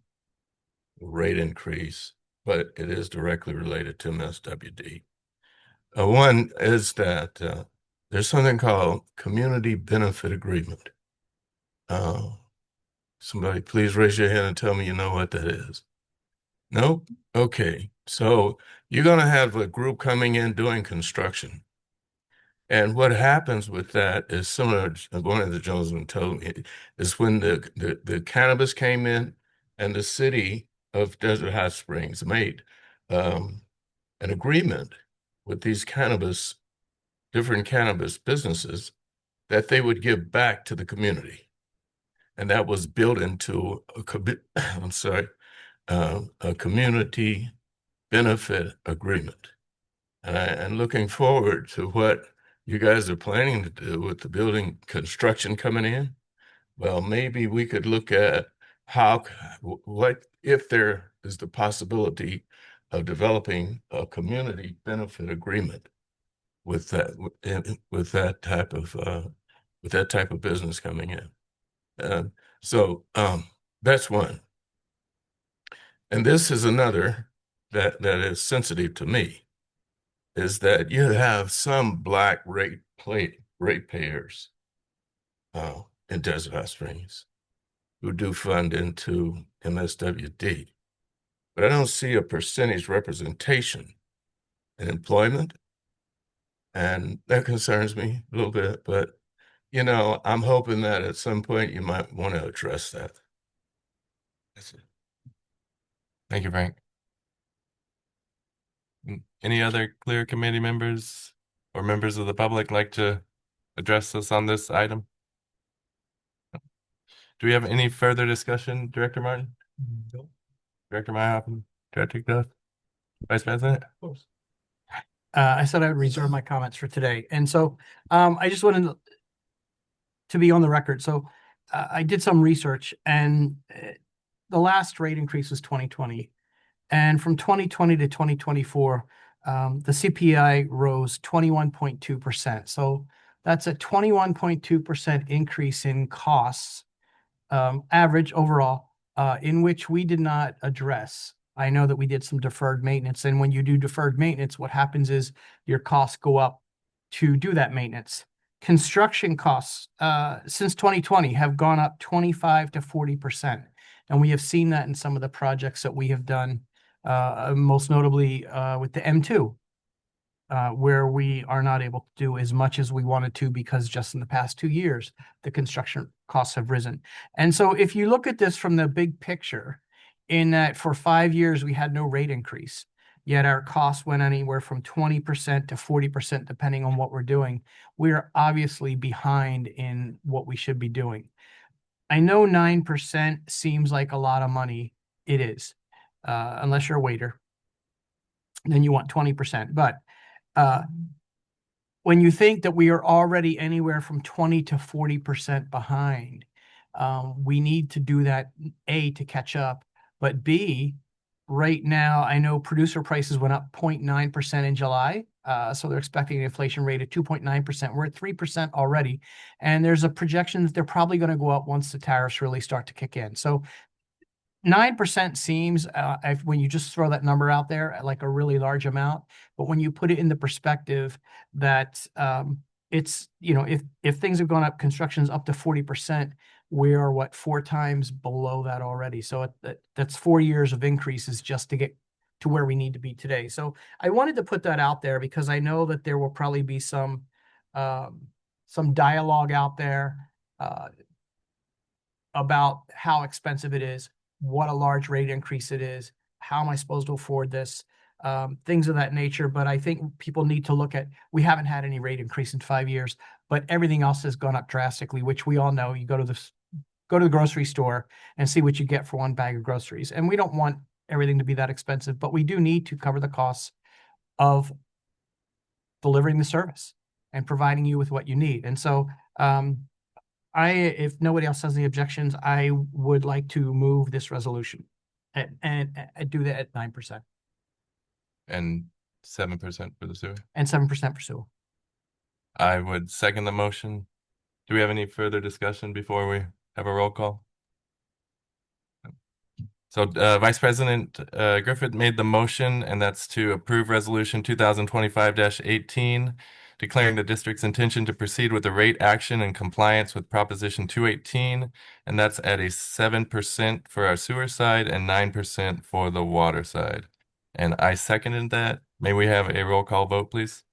rate increase, but it is directly related to MSWD. One is that there's something called community benefit agreement. Somebody please raise your hand and tell me you know what that is. Nope? Okay. So you're going to have a group coming in doing construction. And what happens with that is similar to one of the gentlemen told me, is when the cannabis came in and the city of Desert Hot Springs made an agreement with these different cannabis businesses that they would give back to the community. And that was built into a community benefit agreement. And I'm looking forward to what you guys are planning to do with the building construction coming in. Well, maybe we could look at what if there is the possibility of developing a community benefit agreement with that type of business coming in. So that's one. And this is another that is sensitive to me, is that you have some black ratepayers in Desert Hot Springs who do fund into MSWD. But I don't see a percentage representation in employment. And that concerns me a little bit, but I'm hoping that at some point you might want to address that. That's it. Thank you, Frank. Any other clear committee members or members of the public like to address us on this item? Do we have any further discussion, Director Martin? No. Director Meyerhoffen? Director Duff? Vice President? I said I would reserve my comments for today. And so I just wanted to be on the record. So I did some research, and the last rate increase was 2020. And from 2020 to 2024, the CPI rose 21.2%. So that's a 21.2% increase in costs, average overall, in which we did not address. I know that we did some deferred maintenance, and when you do deferred maintenance, what happens is your costs go up to do that maintenance. Construction costs since 2020 have gone up 25 to 40%. And we have seen that in some of the projects that we have done, most notably with the M2, where we are not able to do as much as we wanted to because just in the past 2 years, the construction costs have risen. And so if you look at this from the big picture, in that for 5 years, we had no rate increase, yet our costs went anywhere from 20% to 40%, depending on what we're doing. We're obviously behind in what we should be doing. I know 9% seems like a lot of money. It is, unless you're a waiter, then you want 20%. But when you think that we are already anywhere from 20 to 40% behind, we need to do that, A, to catch up, but B, right now, I know producer prices went up 0.9% in July. So they're expecting an inflation rate of 2.9%. We're at 3% already. And there's a projection that they're probably going to go up once the tariffs really start to kick in. So 9% seems, when you just throw that number out there, like a really large amount. But when you put it in the perspective that it's, if things have gone up, construction's up to 40%, we are 4 times below that already. So that's 4 years of increases just to get to where we need to be today. So I wanted to put that out there because I know that there will probably be some dialogue out there about how expensive it is, what a large rate increase it is, how am I supposed to afford this, things of that nature. But I think people need to look at, we haven't had any rate increase in 5 years, but everything else has gone up drastically, which we all know. You go to the grocery store and see what you get for one bag of groceries. And we don't want everything to be that expensive, but we do need to cover the costs of delivering the service and providing you with what you need. And so if nobody else has any objections, I would like to move this resolution and do that at 9%. And 7% for the sewer? And 7% for sewer. I would second the motion. Do we have any further discussion before we have a roll call? So Vice President Griffith made the motion, and that's to approve Resolution 2025-18, declaring the district's intention to proceed with a rate action in compliance with Proposition 218, and that's at a 7% for our sewer side and 9% for the water side. And I seconded that. May we have a roll call vote, please?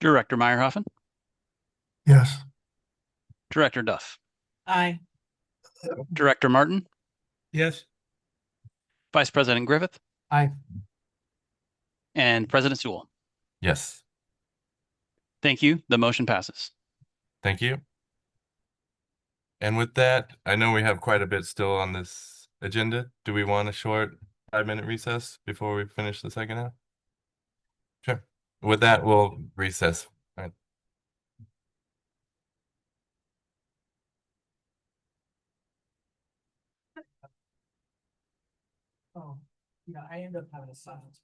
Director Meyerhoffen, Yes. Director Duff, Aye. Director Martin, Yes. Vice President Griffith, Aye. and President Sewell. Yes, Thank you. The motion passes. thank you. And with that, I know we have quite a bit still on this agenda. Do we want a short 5-minute recess before we finish the second half? Sure. With that, we'll recess. All right. Oh, yeah, I end up having a silence.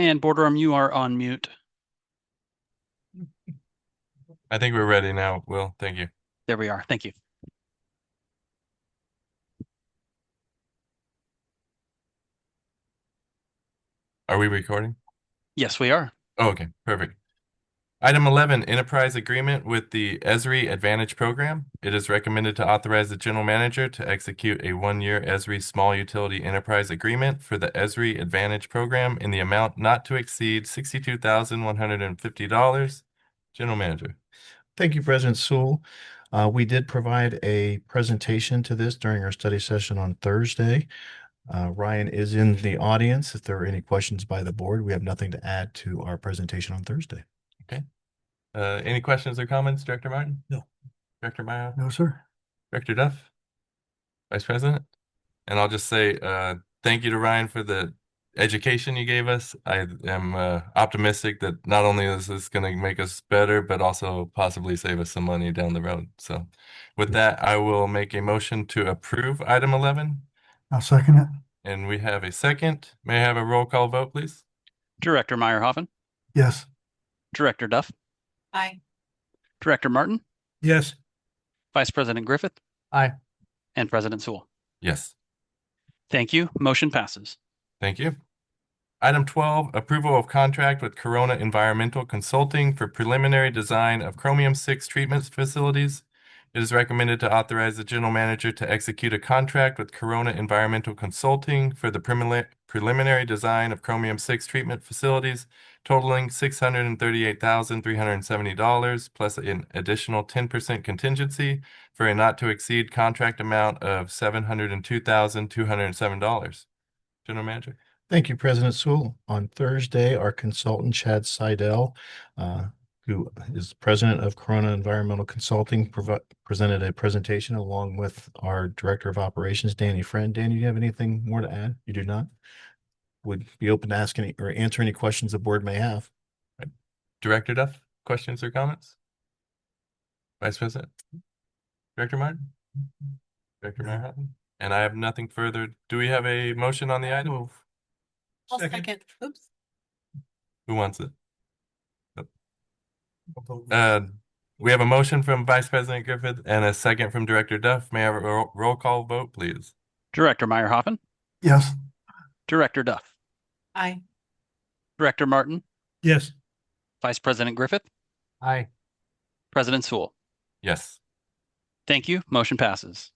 And Boardroom, you are on mute. I think we're ready now, Will. Thank you. There we are. Thank you. Are we recording? Yes, we are. Oh, okay, perfect. Item 11, enterprise agreement with the ESRI Advantage Program. It is recommended to authorize the general manager to execute a one-year ESRI Small Utility Enterprise Agreement for the ESRI Advantage Program in the amount not to exceed $62,150. General manager. Thank you, President Sewell. We did provide a presentation to this during our study session on Thursday. Ryan is in the audience. If there are any questions by the board, we have nothing to add to our presentation on Thursday. Okay. Any questions or comments, Director Martin? No. Director Maya? No, sir. Director Duff? Vice President? And I'll just say thank you to Ryan for the education you gave us. I am optimistic that not only is this going to make us better, but also possibly save us some money down the road. So with that, I will make a motion to approve item 11. I'll second it. And we have a second. May I have a roll call vote, please? Director Meyerhoffen, Yes. Director Duff, Aye. Director Martin, Yes. Vice President Griffith, Aye. and President Sewell. Yes. Thank you. Motion passes. Thank you. Item 12, approval of contract with Corona Environmental Consulting for preliminary design of chromium-6 treatment facilities. It is recommended to authorize the general manager to execute a contract with Corona Environmental Consulting for the preliminary design of chromium-6 treatment facilities totaling $638,370 plus an additional 10% contingency for a not to exceed contract amount of $702,207. General Manager. Thank you, President Sewell. On Thursday, our consultant, Chad Seidel, who is president of Corona Environmental Consulting, presented a presentation along with our Director of Operations, Danny Friend. Danny, do you have anything more to add? You do not? Would be open to ask any or answer any questions the board may have. Director Duff, questions or comments? Vice President? Director Martin? Director Meyerhoffen? And I have nothing further. Do we have a motion on the item? I'll second. Oops. Who wants it? We have a motion from Vice President Griffith and a second from Director Duff. May I have a roll call vote, please? Director Meyerhoffen, Yes. Director Duff, Aye. Director Martin, Yes. Vice President Griffith, Aye. President Sewell. Yes. Thank you. Motion passes.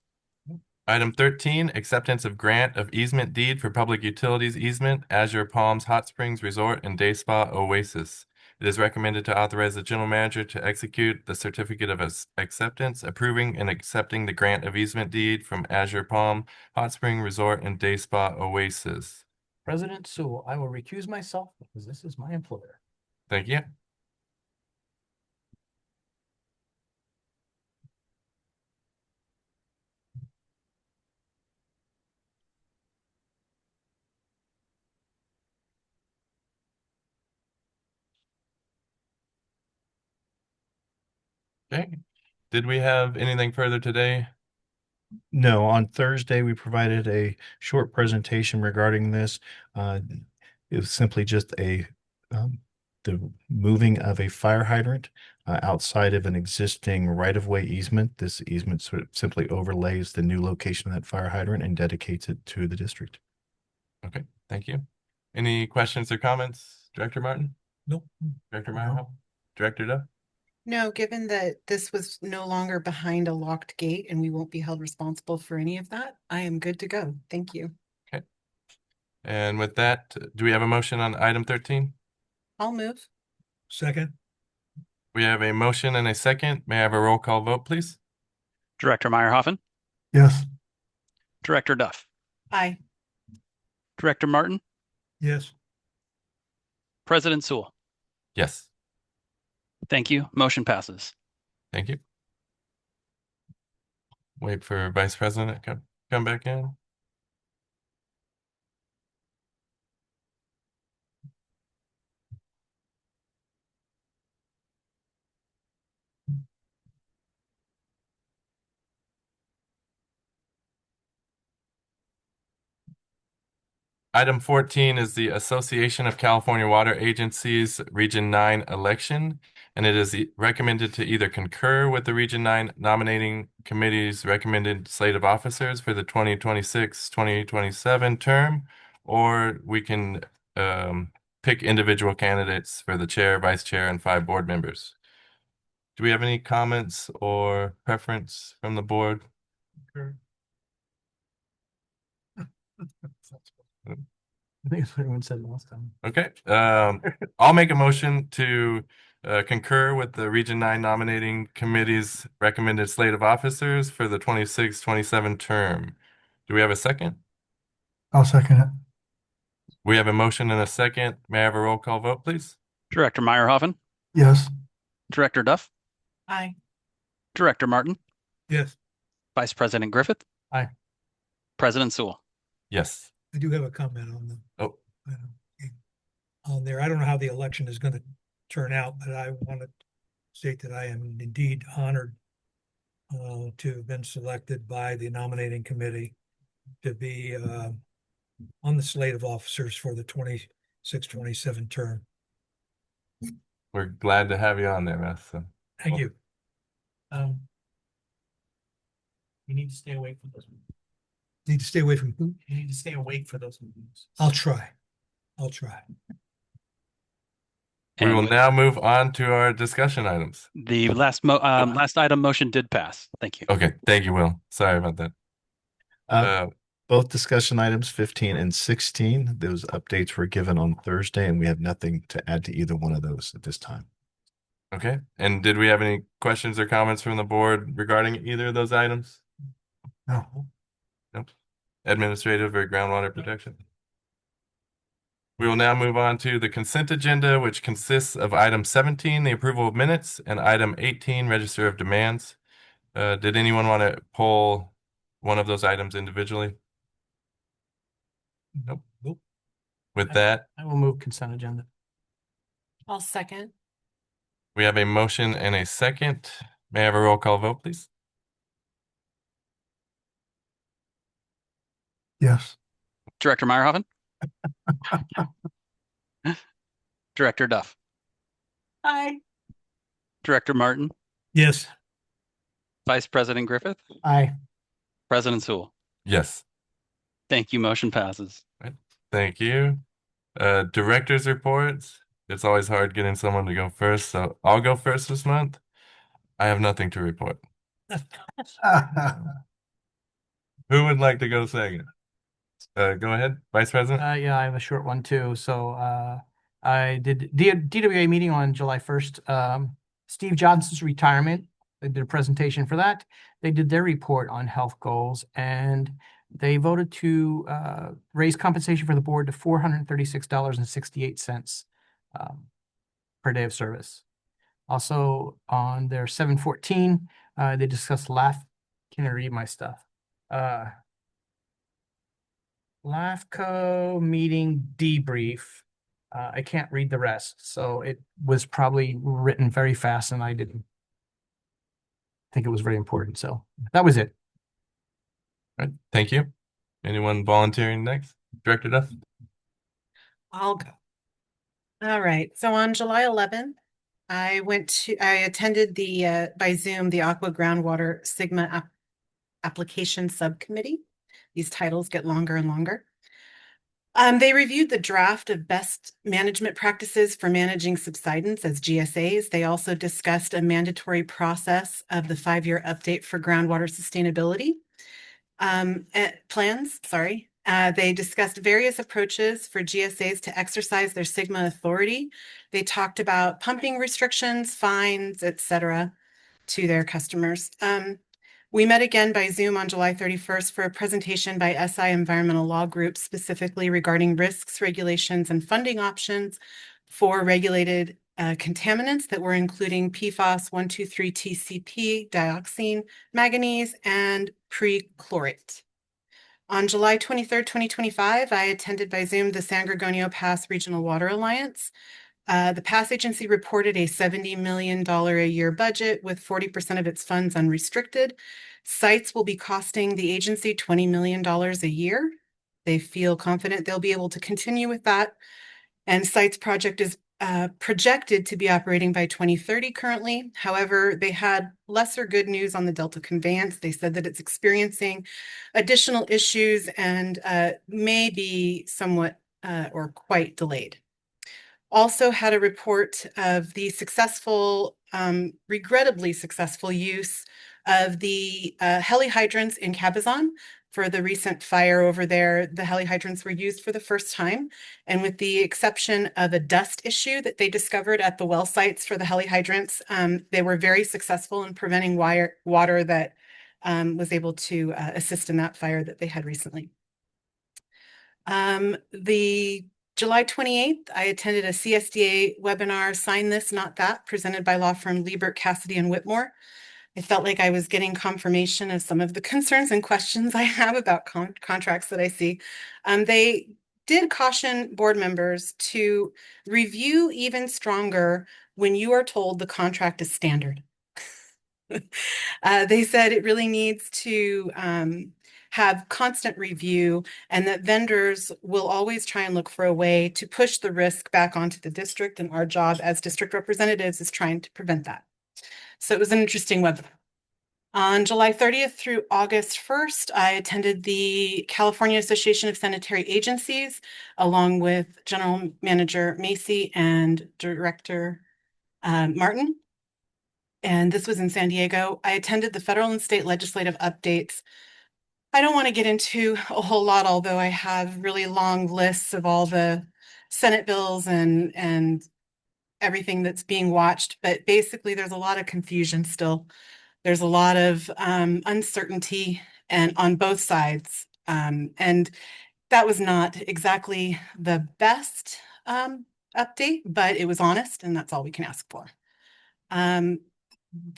Item 13, acceptance of grant of easement deed for public utilities easement, Azure Palms Hot Springs Resort and Day Spa Oasis. It is recommended to authorize the general manager to execute the certificate of acceptance, approving and accepting the grant of easement deed from Azure Palm Hot Spring Resort and Day Spa Oasis. President Sewell, I will recuse myself because this is my employer. Thank you. Okay. Did we have anything further today? No, on Thursday, we provided a short presentation regarding this. It was simply just the moving of a fire hydrant outside of an existing right-of-way easement. This easement sort of simply overlays the new location of that fire hydrant and dedicates it to the district. Okay, thank you. Any questions or comments, Director Martin? Nope. Director Meyerhoff? Director Duff? No, given that this was no longer behind a locked gate and we won't be held responsible for any of that, I am good to go. Thank you. Okay. And with that, do we have a motion on item 13? I'll move. Second. We have a motion and a second. May I have a roll call vote, please? Director Meyerhoffen, Yes. Director Duff, Aye. Director Martin, Yes. President Sewell. Yes. Thank you. Motion passes. Thank you. Wait for Vice President to come back in. Item 14 is the Association of California Water Agencies Region 9 election, and it is recommended to either concur with the Region 9 nominating committee's recommended slate of officers for the 2026-2027 term, or we can pick individual candidates for the chair, vice chair, and 5 board members. Do we have any comments or preference from the board? I think that's what everyone said last time. Okay, I'll make a motion to concur with the Region 9 nominating committee's recommended slate of officers for the 26-27 term. Do we have a second? I'll second it. We have a motion and a second. May I have a roll call vote, please? Director Meyerhoffen, Yes. Director Duff, Aye. Director Martin, Yes, Vice President Griffith. Aye. President Sewell. Yes. I do have a comment on the. Oh. On there. I don't know how the election is going to turn out, but I want to state that I am indeed honored to have been selected by the nominating committee to be on the slate of officers for the 26-27 term. We're glad to have you on there, Russ. So. Thank you. You need to stay away from those meetings. Need to stay away from who? You need to stay awake for those meetings. I'll try. I'll try. We will And now move on to our discussion items. the last item motion did pass. Thank you. Okay, thank you, Will. Sorry about that. Both discussion items 15 and 16, those updates were given on Thursday, and we have nothing to add to either one of those at this time. Okay, and did we have any questions or comments from the board regarding either of those items? No. Nope. Administrative or groundwater protection? We will now move on to the consent agenda, which consists of item 17, the approval of minutes, and item 18, register of demands. Did anyone want to pull one of those items individually? Nope. Nope. With that, I will move consent agenda. I'll second. we have a motion and a second. May I have a roll call vote, please? Yes. Director Meyerhoffen, Director Duff, Aye. Director Martin, Yes. Vice President Griffith, Aye. President Sewell. Yes. Thank you. Motion passes. Thank you. Director's reports. It's always hard getting someone to go first, so I'll go first this month. I have nothing to report. Who would like to go second? Go ahead, Vice President. Yeah, I have a short one too. So I did DWA meeting on July 1st. Steve Johnson's retirement. They did a presentation for that. They did their report on health goals, and they voted to raise compensation for the board to $436.68 per day of service. Also on their 7/14, they discussed can I read my stuff? LAFCO meeting debrief. I can't read the rest, so it was probably written very fast and I didn't think it was very important. So that was it. All right, thank you. Anyone volunteering next? Director Duff? I'll go. All right. So on July 11th, I attended by Zoom, the Aqua Groundwater Sigma Application Subcommittee. These titles get longer and longer. They reviewed the draft of best management practices for managing subsidence as GSAs. They also discussed a mandatory process of the 5-year update for groundwater sustainability plans. They discussed various approaches for GSAs to exercise their Sigma authority. They talked about pumping restrictions, fines, etc., to their customers. We met again by Zoom on July 31st for a presentation by SI Environmental Law Group, specifically regarding risks, regulations, and funding options for regulated contaminants that were including PFAS, 1,2,3-TCP, dioxin, manganese, and perchlorate. On July 23rd, 2025, I attended by Zoom the San Gorgonio Pass Regional Water Alliance. The Pass Agency reported a $70 million a year budget with 40% of its funds unrestricted. Sites will be costing the agency $20 million a year. They feel confident they'll be able to continue with that. And site's project is projected to be operating by 2030 currently. However, they had lesser good news on the Delta conveyance. They said that it's experiencing additional issues and may be somewhat or quite delayed. Also had a report of the successful, regrettably successful use of the heli hydrants in Cabazon. For the recent fire over there, the heli hydrants were used for the first time. And with the exception of a dust issue that they discovered at the well sites for the heli hydrants, they were very successful in preventing water that was able to assist in that fire that they had recently. The July 28th, I attended a CSDA webinar, Sign This, Not That, presented by law firm Liebert, Cassidy, and Whitmore. I felt like I was getting confirmation of some of the concerns and questions I have about contracts that I see. They did caution board members to review even stronger when you are told the contract is standard. They said it really needs to have constant review and that vendors will always try and look for a way to push the risk back onto the district, and our job as district representatives is trying to prevent that. So it was an interesting webinar. On July 30th through August 1st, I attended the California Association of Sanitary Agencies, along with General Manager Macy and Director Martin. And this was in San Diego. I attended the federal and state legislative updates. I don't want to get into a whole lot, although I have really long lists of all the Senate bills and everything that's being watched. But basically, there's a lot of confusion still. There's a lot of uncertainty and on both sides. And that was not exactly the best update, but it was honest, and that's all we can ask for.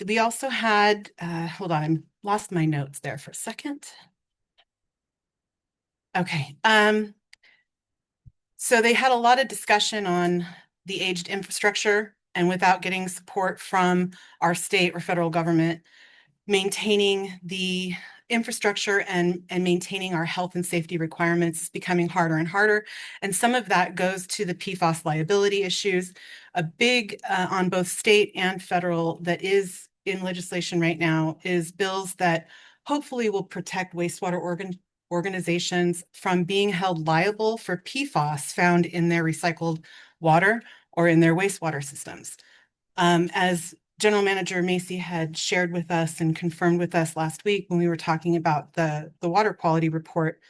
We also had, hold on, I lost my notes there for a second. Okay. So they had a lot of discussion on the aged infrastructure, and without getting support from our state or federal government, maintaining the infrastructure and maintaining our health and safety requirements is becoming harder and harder. And some of that goes to the PFAS liability issues. A big on both state and federal that is in legislation right now is bills that hopefully will protect wastewater organizations from being held liable for PFAS found in their recycled water or in their wastewater systems. As General Manager Macy had shared with us and confirmed with us last week when we were talking about the water quality report,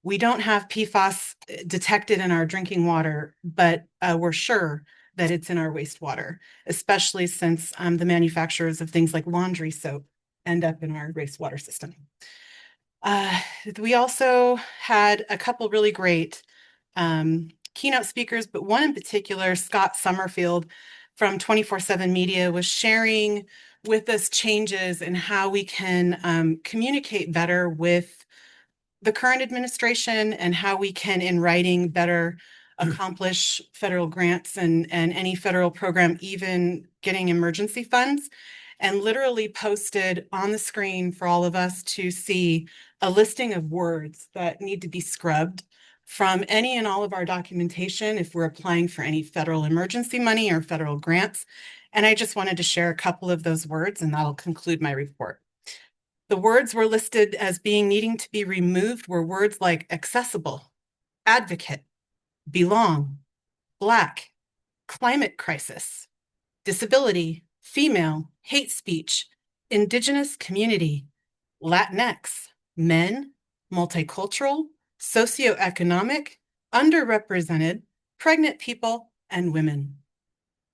we don't have PFAS detected in our drinking water, but we're sure that it's in our wastewater, especially since the manufacturers of things like laundry soap end up in our wastewater system. We also had a couple really great keynote speakers, but one in particular, Scott Summerfield from 24/7 Media, was sharing with us changes in how we can communicate better with the current administration and how we can, in writing, better accomplish federal grants and any federal program, even getting emergency funds, and literally posted on the screen for all of us to see a listing of words that need to be scrubbed from any and all of our documentation if we're applying for any federal emergency money or federal grants. And I just wanted to share a couple of those words, and that'll conclude my report. The words were listed as needing to be removed were words like accessible, advocate, belong, Black, climate crisis, disability, female, hate speech, Indigenous community, Latinx, men, multicultural, socioeconomic, underrepresented, pregnant people, and women.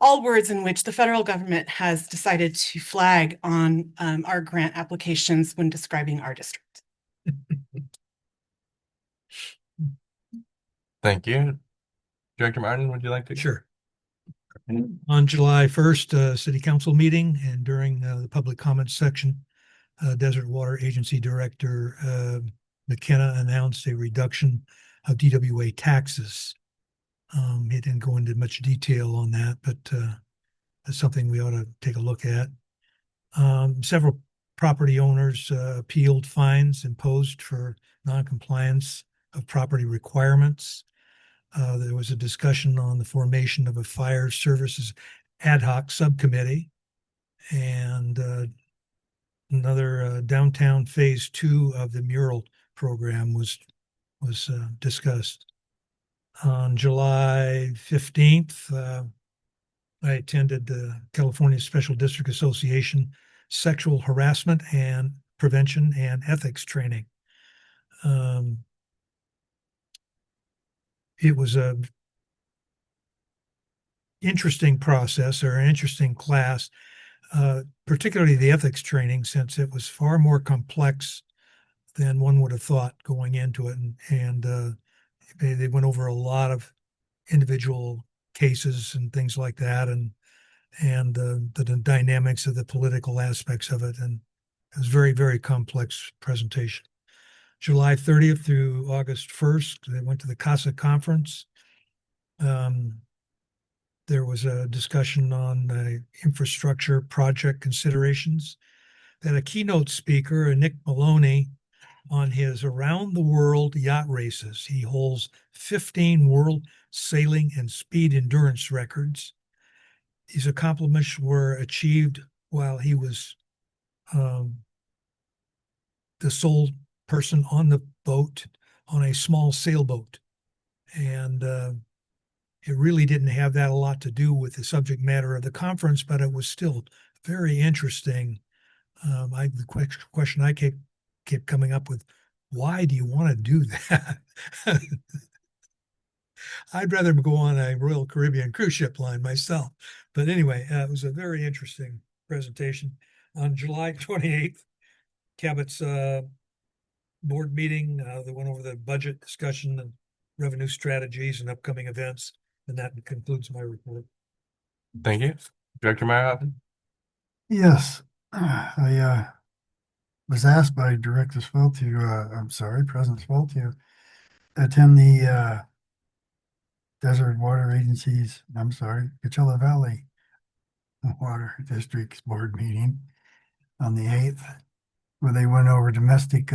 All words in which the federal government has decided to flag on our grant applications when describing our district. Thank you. Director Martin, would you like to? Sure. On July 1st, City Council meeting, and during the public comments section, Desert Water Agency Director McKenna announced a reduction of DWA taxes. He didn't go into much detail on that, but that's something we ought to take a look at. Several property owners appealed fines imposed for noncompliance of property requirements. There was a discussion on the formation of a fire services ad hoc subcommittee, and another downtown phase 2 of the mural program was discussed. On July 15th, I attended the California Special District Association Sexual Harassment and Prevention and Ethics Training. It was a interesting process or an interesting class, particularly the ethics training, since it was far more complex than one would have thought going into it. And they went over a lot of individual cases and things like that, and the dynamics of the political aspects of it. And it was very, very complex presentation. July 30th through August 1st, they went to the CASA conference. There was a discussion on infrastructure project considerations. They had a keynote speaker, Nick Maloney, on his around the world yacht races. He holds 15 world sailing and speed endurance records. These accomplishments were achieved while he was the sole person on the boat on a small sailboat. And it really didn't have that a lot to do with the subject matter of the conference, but it was still very interesting. The question I kept coming up with, why do you want to do that? I'd rather go on a Royal Caribbean cruise ship line myself. But anyway, it was a very interesting presentation. On July 28th, Cabot's board meeting, they went over the budget discussion and revenue strategies and upcoming events. And that concludes my report. Thank you. Director Meyerhoffen? Yes, I was asked by Director Swell President Swell to attend the Desert Water Agency's, Coachella Valley Water District's board meeting on the 8th, where they went over domestic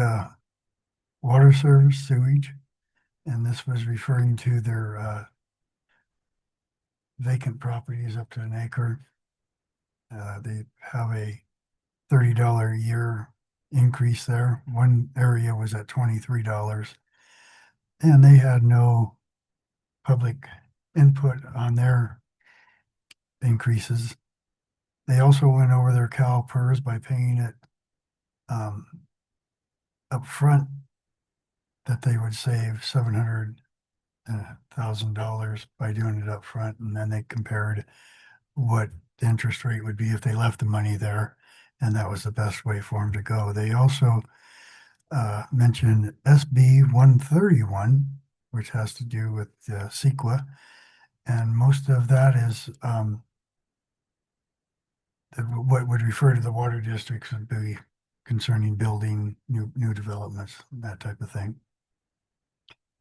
water service sewage. And this was referring to their vacant properties up to an acre. They have a $30 a year increase there. One area was at $23, and they had no public input on their increases. They also went over their CalPERS by paying it up front, that they would save $700,000 by doing it up front, and then they compared what the interest rate would be if they left the money there, and that was the best way for them to go. They also mentioned SB 131, which has to do with CEQA, and most of that is what would refer to the water districts would be concerning building new developments, that type of thing.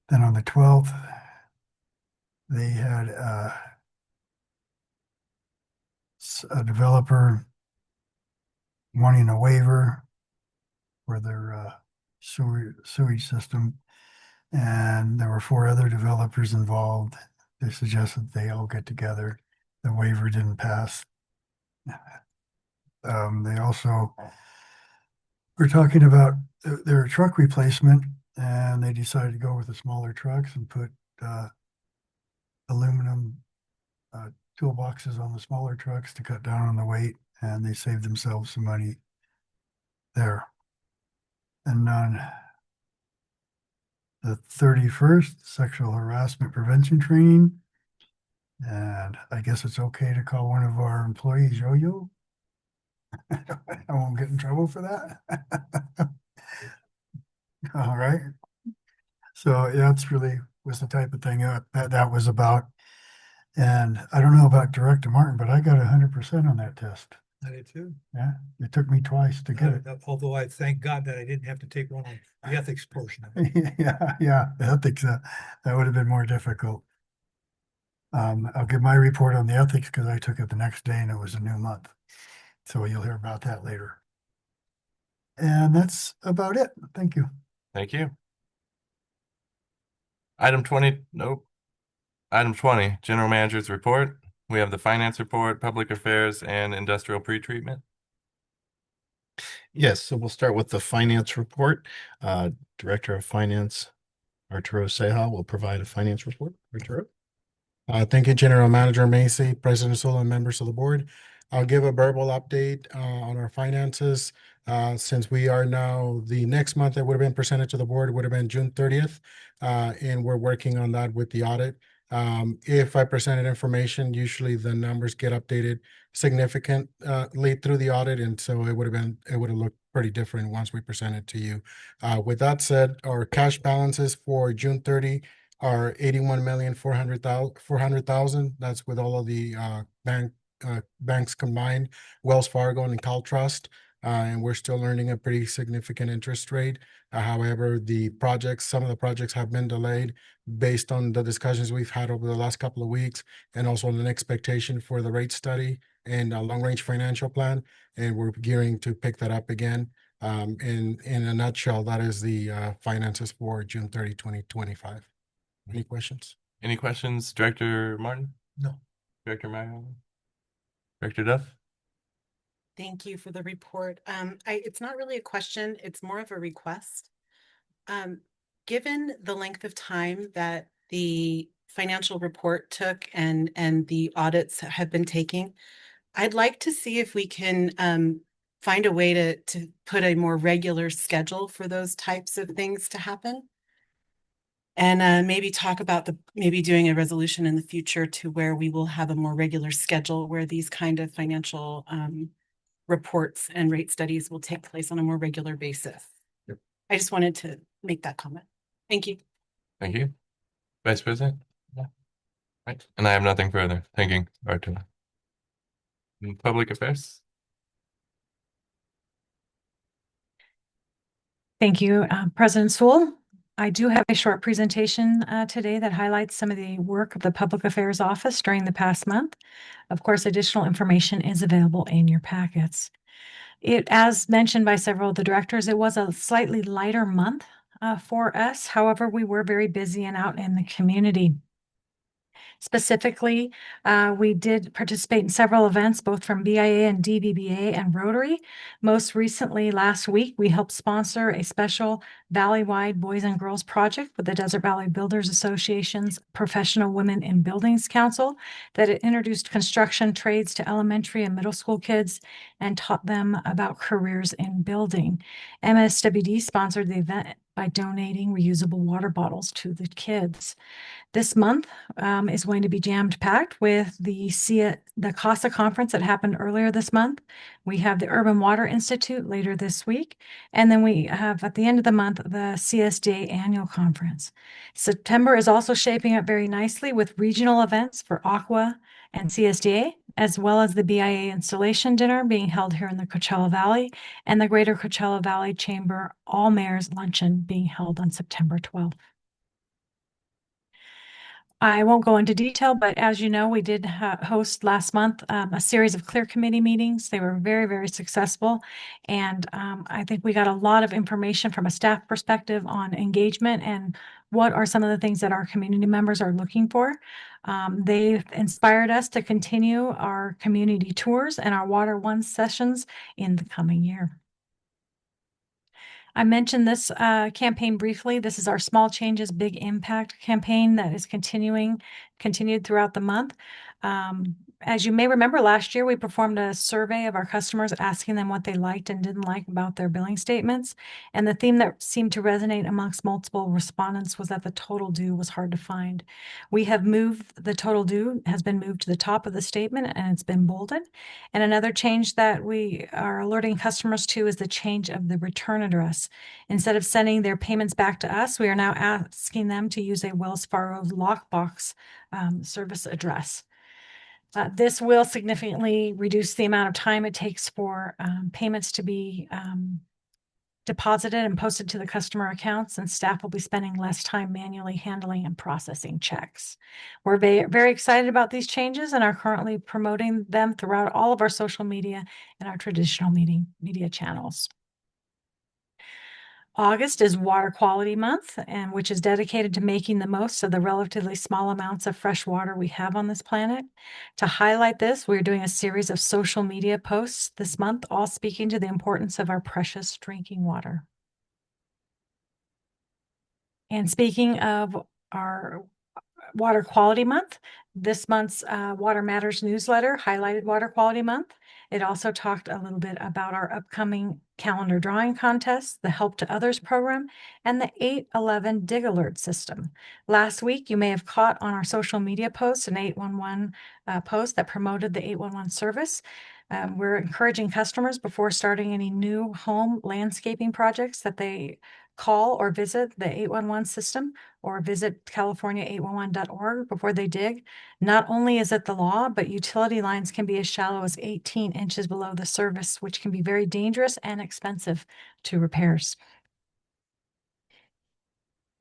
Then on the 12th, they had a developer wanting a waiver for their sewage system, and there were 4 other developers involved. They suggested they all get together. The waiver didn't pass. They also were talking about their truck replacement, and they decided to go with the smaller trucks and put aluminum toolboxes on the smaller trucks to cut down on the weight, and they saved themselves some money there. And on the 31st, sexual harassment prevention training. And I guess it's okay to call one of our employees Yo-Yo. I won't get in trouble for that. All right. So yeah, that's really was the type of thing that was about. And I don't know about Director Martin, but I got 100% on that test. I did too. Yeah, it took me twice to get it. Although I thank God that I didn't have to take one on the ethics portion of it. Yeah, ethics, that would have been more difficult. I'll give my report on the ethics because I took it the next day and it was a new month. So you'll hear about that later. And that's about it. Thank you. Thank you. Item 20, nope. Item 20, General Manager's Report. We have the Finance Report, Public Affairs, and Industrial Pretreatment. Yes, so we'll start with the finance report. Director of Finance, Arturo Ceja, will provide a finance report. Arturo? Thank you, General Manager Macy, President Solo, and members of the board. I'll give a verbal update on our finances. Since we are now, the next month that would have been presented to the board would have been June 30th. And we're working on that with the audit. If I presented information, usually the numbers get updated significantly through the audit. And so it would have looked pretty different once we present it to you. With that said, our cash balances for June 30 are 81,400,000. That's with all of the banks combined, Wells Fargo and CalTrust. And we're still earning a pretty significant interest rate. However, some of the projects have been delayed based on the discussions we've had over the last couple of weeks, and also an expectation for the rate study and a long-range financial plan. And we're gearing to pick that up again. In a nutshell, that is the finances for June 30, 2025. Any questions? Any questions, Director Martin? No. Director Mayo? Director Duff? Thank you for the report. It's not really a question, it's more of a request. Given the length of time that the financial report took and the audits have been taking, I'd like to see if we can find a way to put a more regular schedule for those types of things to happen. And maybe talk about maybe doing a resolution in the future to where we will have a more regular schedule where these kind of financial reports and rate studies will take place on a more regular basis. Yep. I just wanted to make that comment. Thank you. Thank you. Vice President? Yeah. Right. And I have nothing further. Thank you, Arturo. Public Affairs? Thank you, President Sewell. I do have a short presentation today that highlights some of the work of the Public Affairs Office during the past month. Of course, additional information is available in your packets. As mentioned by several of the directors, it was a slightly lighter month for us. However, we were very busy and out in the community. Specifically, we did participate in several events, both from BIA and DBBA and Rotary. Most recently, last week, we helped sponsor a special Valley-wide Boys and Girls Project with the Desert Valley Builders Association's Professional Women in Buildings Council that introduced construction trades to elementary and middle school kids and taught them about careers in building. MSWD sponsored the event by donating reusable water bottles to the kids. This month is going to be jammed packed with the CASA conference that happened earlier this month. We have the Urban Water Institute later this week. And then we have at the end of the month, the CSDA annual conference. September is also shaping up very nicely with regional events for Aqua and CSDA, as well as the BIA installation dinner being held here in the Coachella Valley and the Greater Coachella Valley Chamber All Mayors Luncheon being held on September 12th. I won't go into detail, but as you know, we did host last month a series of CLEAR committee meetings. They were very, very successful. And I think we got a lot of information from a staff perspective on engagement and what are some of the things that our community members are looking for. They've inspired us to continue our community tours and our Water One sessions in the coming year. I mentioned this campaign briefly. This is our Small Changes, Big Impact campaign that is continued throughout the month. As you may remember, last year we performed a survey of our customers asking them what they liked and didn't like about their billing statements. And the theme that seemed to resonate amongst multiple respondents was that the total due was hard to find. We have moved, the total due has been moved to the top of the statement and it's been bolded. And another change that we are alerting customers to is the change of the return address. Instead of sending their payments back to us, we are now asking them to use a Wells Fargo lockbox service address. This will significantly reduce the amount of time it takes for payments to be deposited and posted to the customer accounts, and staff will be spending less time manually handling and processing checks. We're very excited about these changes and are currently promoting them throughout all of our social media and our traditional media channels. August is Water Quality Month, and which is dedicated to making the most of the relatively small amounts of fresh water we have on this planet. To highlight this, we're doing a series of social media posts this month, all speaking to the importance of our precious drinking water. And speaking of our Water Quality Month, this month's Water Matters newsletter highlighted Water Quality Month. It also talked a little bit about our upcoming calendar drawing contest, the Help to Others program, and the 811 Dig Alert system. Last week, you may have caught on our social media post an 811 post that promoted the 811 service. We're encouraging customers before starting any new home landscaping projects that they call or visit the 811 system or visit california811.org before they dig. Not only is it the law, but utility lines can be as shallow as 18 inches below the surface, which can be very dangerous and expensive to repairs.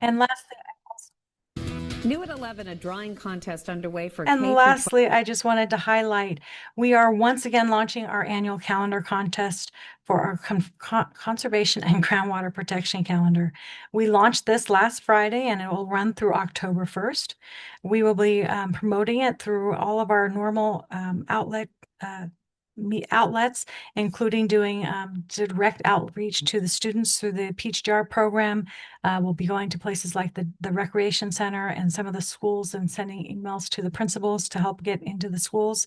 And lastly, New at 11, a drawing contest underway for And K through lastly, I just wanted to highlight, we are once again launching our annual calendar contest for our conservation and groundwater protection calendar. We launched this last Friday and it will run through October 1st. We will be promoting it through all of our normal outlets, including doing direct outreach to the students through the Peach Jar program. We'll be going to places like the Recreation Center and some of the schools and sending emails to the principals to help get into the schools.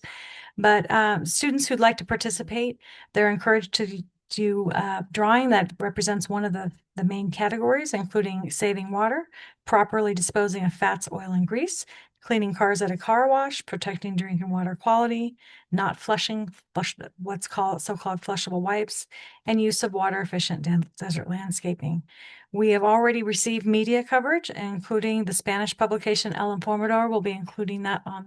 But students who'd like to participate, they're encouraged to do drawing that represents one of the main categories, including saving water, properly disposing of fats, oil, and grease, cleaning cars at a car wash, protecting drinking water quality, not flushing what's called so-called flushable wipes, and use of water efficient desert landscaping. We have already received media coverage, including the Spanish publication El Informador will be including that on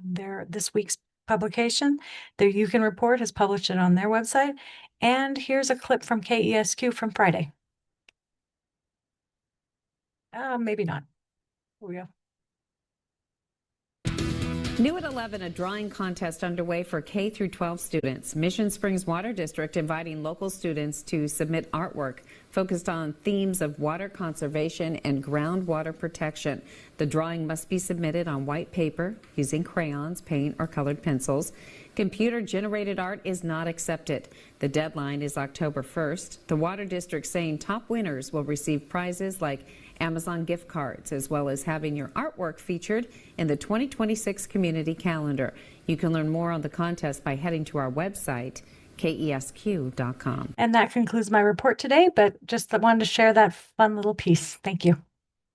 this week's publication. The Yukon Report has published it on their website. And here's a clip from KESQ from Friday. Maybe not. Here we go. New at 11, a drawing contest underway for K through 12 students. Mission Springs Water District inviting local students to submit artwork focused on themes of water conservation and groundwater protection. The drawing must be submitted on white paper using crayons, paint, or colored pencils. Computer-generated art is not accepted. The deadline is October 1st. The Water District saying top winners will receive prizes like Amazon gift cards, as well as having your artwork featured in the 2026 community calendar. You can learn more on the contest by heading to our website, kesq.com. And that concludes my report today, but just wanted to share that fun little piece. Thank you.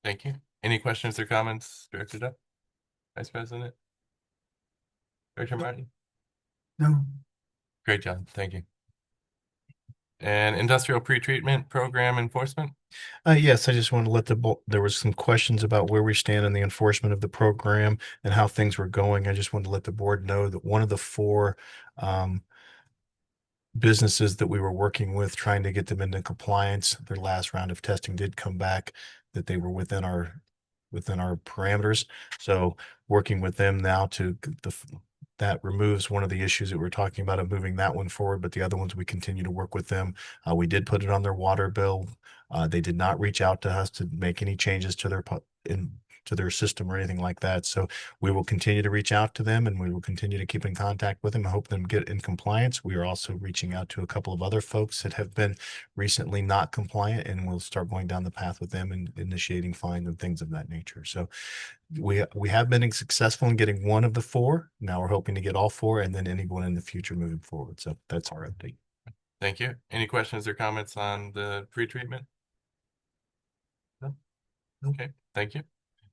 Thank you. Any questions or comments directed up? Vice President? Director Martin? No. Great job. Thank you. And industrial pretreatment program enforcement? Yes, I just want to let there was some questions about where we stand in the enforcement of the program and how things were going. I just wanted to let the board know that one of the four businesses that we were working with, trying to get them into compliance, their last round of testing did come back that they were within our parameters. So working with them now to that removes one of the issues that we're talking about of moving that one forward, but the other ones we continue to work with them. We did put it on their water bill. They did not reach out to us to make any changes to their system or anything like that. So we will continue to reach out to them and we will continue to keep in contact with them and hope them get in compliance. We are also reaching out to a couple of other folks that have been recently not compliant, and we'll start going down the path with them and initiating fines and things of that nature. So we have been successful in getting one of the four. Now we're hoping to get all four and then anyone in the future moving forward. So that's our update. Thank you. Any questions or comments on the pretreatment? No? Okay, thank you.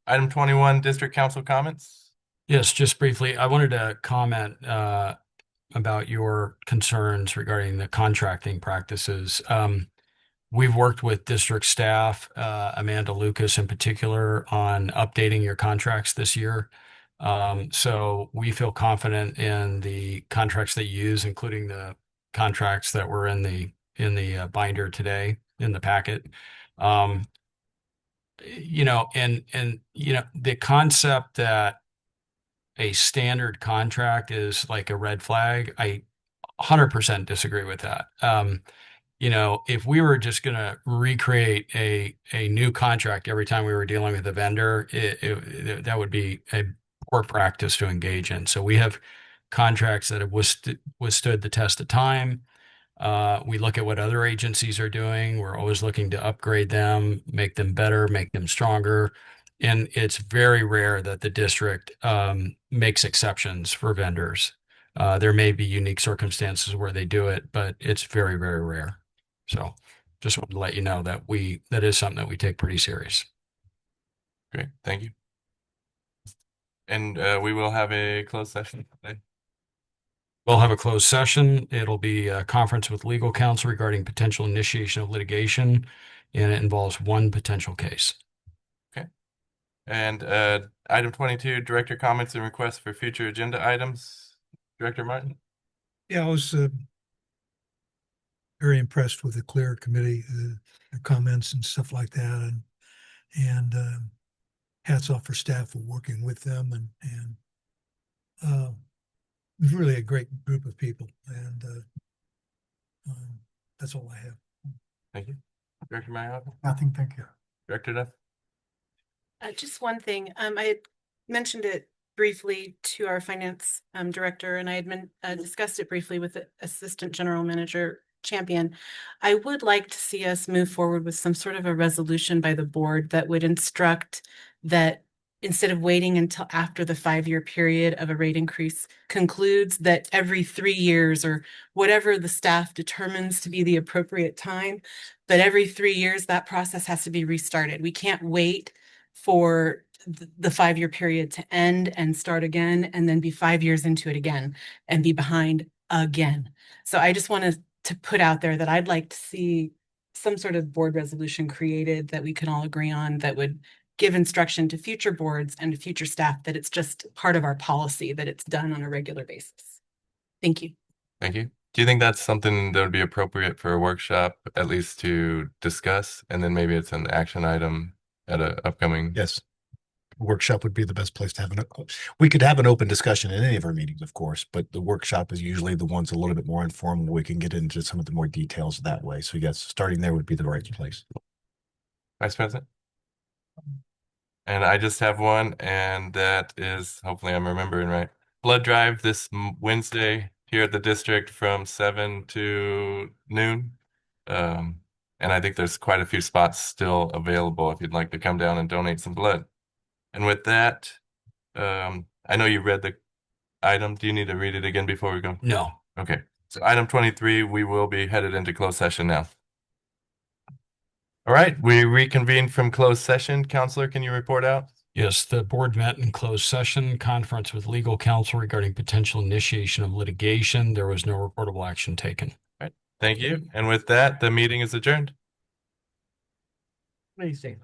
Item 21, District Council comments. Yes, just briefly, I wanted to comment about your concerns regarding the contracting practices. We've worked with district staff, Amanda Lucas in particular, on updating your contracts this year. So we feel confident in the contracts that you use, including the contracts that were in the binder today in the packet. The concept that a standard contract is like a red flag, I 100% disagree with that. if we were just going to recreate a new contract every time we were dealing with a vendor, that would be a poor practice to engage in. So we have contracts that have withstood the test of time. We look at what other agencies are doing. We're always looking to upgrade them, make them better, make them stronger. And it's very rare that the district makes exceptions for vendors. There may be unique circumstances where they do it, but it's very, very rare. So just wanted to let you know that that is something that we take pretty serious. Great, thank you. And we will have a closed session today. We'll have a closed session. It'll be a conference with legal counsel regarding potential initiation of litigation, and it involves one potential case. Okay. And item 22, director comments and requests for future agenda items. Director Martin? Yeah, I was very impressed with the clear committee, their comments and stuff like that, and hats off for staff for working with them, and really a great group of people, and that's all I have. Thank you. Director Mayotte? Nothing, thank you. Director Duff? Just one thing. I had mentioned it briefly to our finance director, and I had discussed it briefly with the Assistant General Manager Champion. I would like to see us move forward with some sort of a resolution by the board that would instruct that instead of waiting until after the 5-year period of a rate increase concludes, that every 3 years or whatever the staff determines to be the appropriate time, but every 3 years that process has to be restarted. We can't wait for the 5-year period to end and start again, and then be 5 years into it again and be behind again. So I just wanted to put out there that I'd like to see some sort of board resolution created that we can all agree on, that would give instruction to future boards and to future staff that it's just part of our policy, that it's done on a regular basis. Thank you. Thank you. Do you think that's something that would be appropriate for a workshop, at least to discuss, and then maybe it's an action item at an upcoming? Yes. Workshop would be the best place to have we could have an open discussion in any of our meetings, of course, but the workshop is usually the ones a little bit more informal. We can get into some of the more details that way. So yes, starting there would be the right place. Vice President? And I just have one, and that is, hopefully I'm remembering right, blood drive this Wednesday here at the district from 7 to noon. And I think there's quite a few spots still available if you'd like to come down and donate some blood. And with that, I know you read the item. Do you need to read it again before we go? No. Okay. So item 23, we will be headed into closed session now. All right, we reconvene from closed session. Counselor, can you report out? Yes, the board met in closed session, conference with legal counsel regarding potential initiation of litigation. There was no reportable action taken. All right, thank you. And with that, the meeting is adjourned. What do you say?